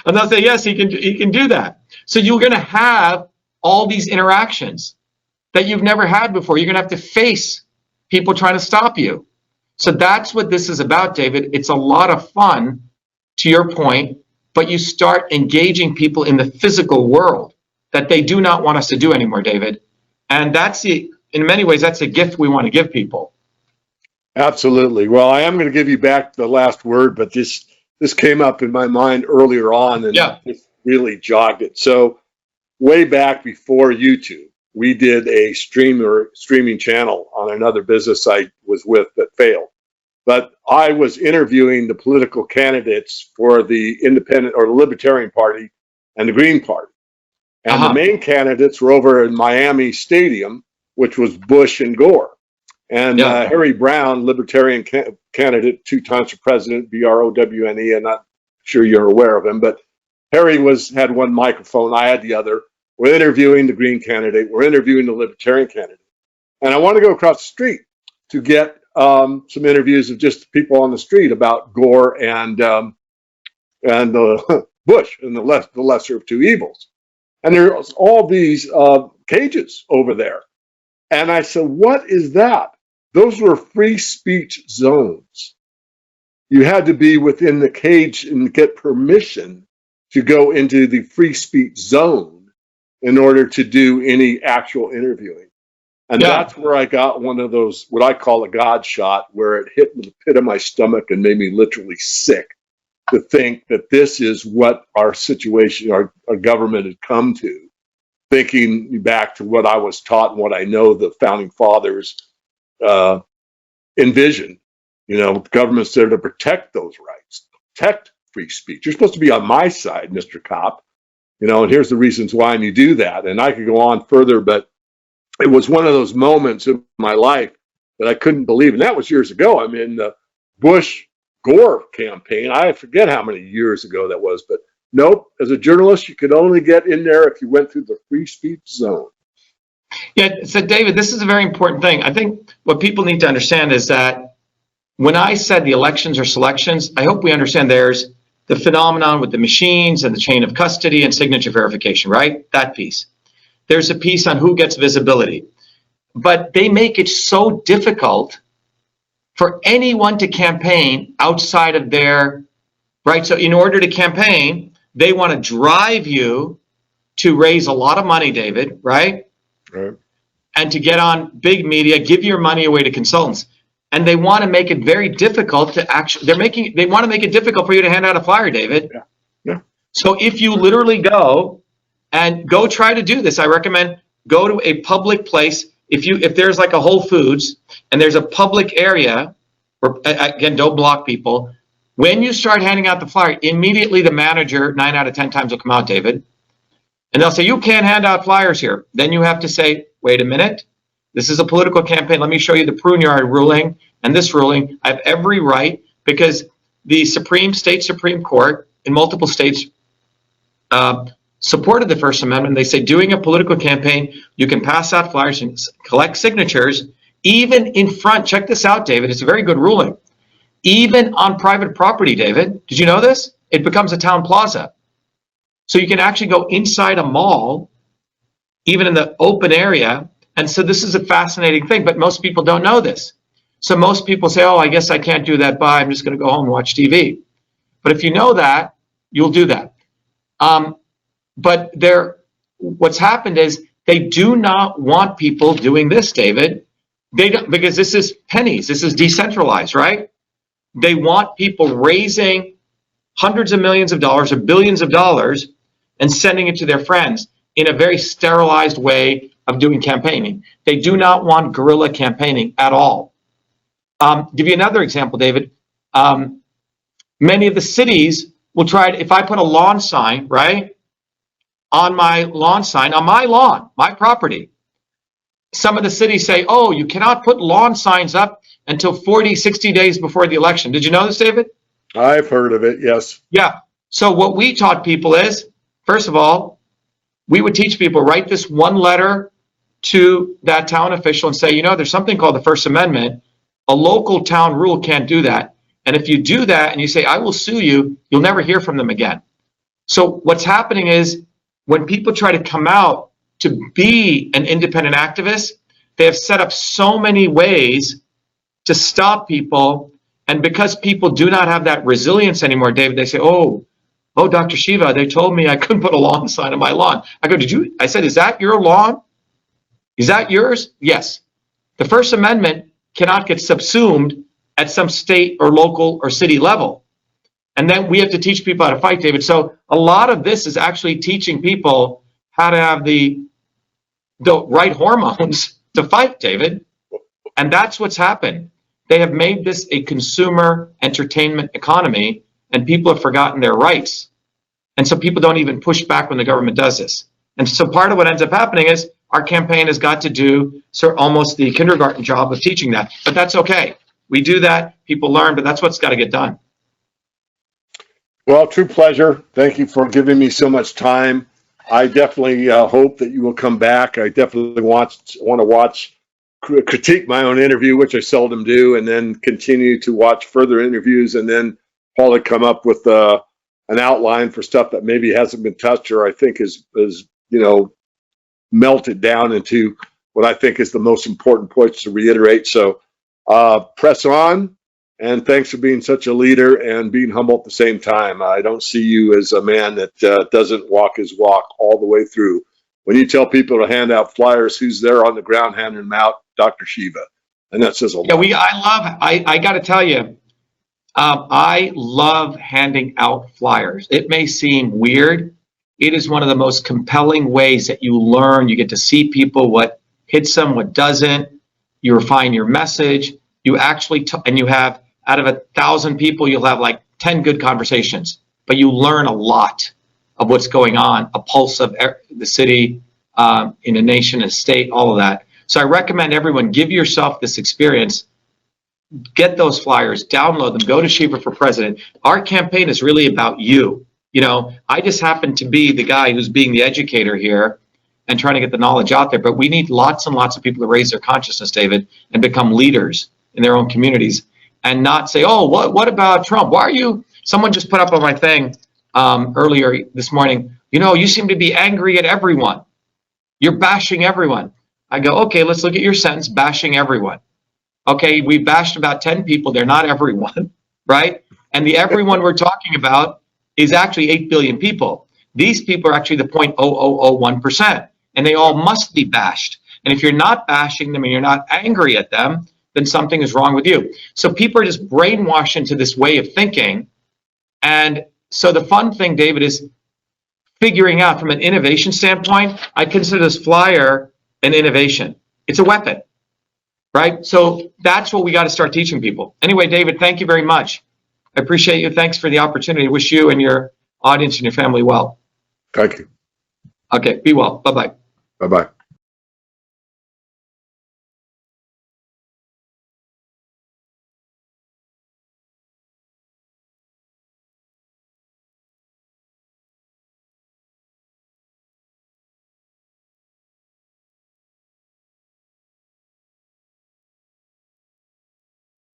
[SPEAKER 2] And they'll say, yes, he can do that. So you're going to have all these interactions that you've never had before. You're going to have to face people trying to stop you. So that's what this is about, David. It's a lot of fun, to your point, but you start engaging people in the physical world that they do not want us to do anymore, David. And that's in many ways, that's a gift we want to give people.
[SPEAKER 1] Absolutely. Well, I am going to give you back the last word, but this came up in my mind earlier on, and it really jogged it. So way back before YouTube, we did a streaming channel on another business I was with that failed. But I was interviewing the political candidates for the Independent or the Libertarian Party and the Green Party. And the main candidates were over in Miami Stadium, which was Bush and Gore. And Harry Brown, Libertarian candidate, 2 times for president, BROWNE. I'm not sure you're aware of him, but Harry had one microphone, I had the other. We're interviewing the Green candidate. We're interviewing the Libertarian candidate. And I want to go across the street to get some interviews of just people on the street about Gore and Bush and the lesser of two evils. And there's all these cages over there. And I said, what is that? Those were free speech zones. You had to be within the cage and get permission to go into the free speech zone in order to do any actual interviewing. And that's where I got one of those, what I call a God shot, where it hit the pit of my stomach and made me literally sick to think that this is what our situation, our government had come to, thinking back to what I was taught and what I know the founding fathers envisioned. You know, the government's there to protect those rights, protect free speech. You're supposed to be on my side, Mr. Cop. You know, and here's the reasons why you do that. And I could go on further, but it was one of those moments in my life that I couldn't believe. And that was years ago. I mean, the Bush-Gore campaign, I forget how many years ago that was, but nope, as a journalist, you could only get in there if you went through the free speech zone.
[SPEAKER 2] Yeah, so David, this is a very important thing. I think what people need to understand is that when I said the elections are selections, I hope we understand there's the phenomenon with the machines and the chain of custody and signature verification, right? That piece. There's a piece on who gets visibility. But they make it so difficult for anyone to campaign outside of their, right? So in order to campaign, they want to drive you to raise a lot of money, David, right?
[SPEAKER 1] Right.
[SPEAKER 2] And to get on big media, give your money away to consultants. And they want to make it very difficult to actually, they want to make it difficult for you to hand out a flyer, David.
[SPEAKER 1] Yeah.
[SPEAKER 2] So if you literally go try to do this, I recommend go to a public place. If there's like a Whole Foods and there's a public area, where, again, don't block people. When you start handing out the flyer, immediately the manager, 9 out of 10 times will come out, David. And they'll say, you can't hand out flyers here. Then you have to say, wait a minute. This is a political campaign. Let me show you the Pruneyard ruling and this ruling. I have every right, because the state Supreme Court in multiple states supported the First Amendment. They say doing a political campaign, you can pass out flyers and collect signatures, even in front. Check this out, David. It's a very good ruling. even on private property, David. Did you know this? It becomes a town plaza. So you can actually go inside a mall, even in the open area. And so this is a fascinating thing, but most people don't know this. So most people say, oh, I guess I can't do that. Bye, I'm just going to go home and watch TV. But if you know that, you'll do that. But what's happened is they do not want people doing this, David. They don't, because this is pennies. This is decentralized, right? They want people raising hundreds of millions of dollars or billions of dollars and sending it to their friends in a very sterilized way of doing campaigning. They do not want guerrilla campaigning at all. Give you another example, David. Many of the cities will try to, if I put a lawn sign, right, on my lawn sign, on my lawn, my property, some of the cities say, oh, you cannot put lawn signs up until 40, 60 days before the election. Did you know this, David?
[SPEAKER 1] I've heard of it, yes.
[SPEAKER 2] Yeah. So what we taught people is, first of all, we would teach people, write this one letter to that town official and say, you know, there's something called the First Amendment. A local town rule can't do that. And if you do that and you say, I will sue you, you'll never hear from them again. So what's happening is when people try to come out to be an independent activist, they have set up so many ways to stop people. And because people do not have that resilience anymore, David, they say, oh, Dr. Shiva, they told me I couldn't put a lawn sign on my lawn. I go, I said, is that your lawn? Is that yours? Yes. The First Amendment cannot get subsumed at some state or local or city level. And then we have to teach people how to fight, David. So a lot of this is actually teaching people how to have the right hormones to fight, David. And that's what's happened. They have made this a consumer entertainment economy, and people have forgotten their rights. And so people don't even push back when the government does this. And so part of what ends up happening is our campaign has got to do almost the kindergarten job of teaching that. But that's okay. We do that, people learn, but that's what's got to get done.
[SPEAKER 1] Well, true pleasure. Thank you for giving me so much time. I definitely hope that you will come back. I definitely want to critique my own interview, which I seldom do, and then continue to watch further interviews, and then probably come up with an outline for stuff that maybe hasn't been touched or I think is melted down into what I think is the most important points to reiterate. So press on, and thanks for being such a leader and being humble at the same time. I don't see you as a man that doesn't walk his walk all the way through. When you tell people to hand out flyers, who's there on the ground handing them out? Dr. Shiva. And that says a lot.
[SPEAKER 2] Yeah, I got to tell you, I love handing out flyers. It may seem weird. It is one of the most compelling ways that you learn. You get to see people, what hits them, what doesn't. You refine your message. You actually, and you have, out of 1,000 people, you'll have like 10 good conversations. But you learn a lot of what's going on, a pulse of the city, in a nation, a state, all of that. So I recommend everyone give yourself this experience. Get those flyers, download them, go to Shiva for President. Our campaign is really about you. You know, I just happen to be the guy who's being the educator here and trying to get the knowledge out there. But we need lots and lots of people to raise their consciousness, David, and become leaders in their own communities and not say, oh, what about Trump? Why are you? Someone just put up on my thing earlier this morning, you seem to be angry at everyone. You're bashing everyone. I go, okay, let's look at your sentence, bashing everyone. Okay, we bashed about 10 people. They're not everyone, right? And the everyone we're talking about is actually 8 billion people. These people are actually the 0.0001%, and they all must be bashed. And if you're not bashing them and you're not angry at them, then something is wrong with you. So people are just brainwashed into this way of thinking. And so the fun thing, David, is figuring out from an innovation standpoint, I consider this flyer an innovation. It's a weapon, right? So that's what we got to start teaching people. Anyway, David, thank you very much. I appreciate you. Thanks for the opportunity. I wish you and your audience and your family well.
[SPEAKER 1] Thank you.
[SPEAKER 2] Okay, be well. Bye-bye.
[SPEAKER 1] Bye-bye.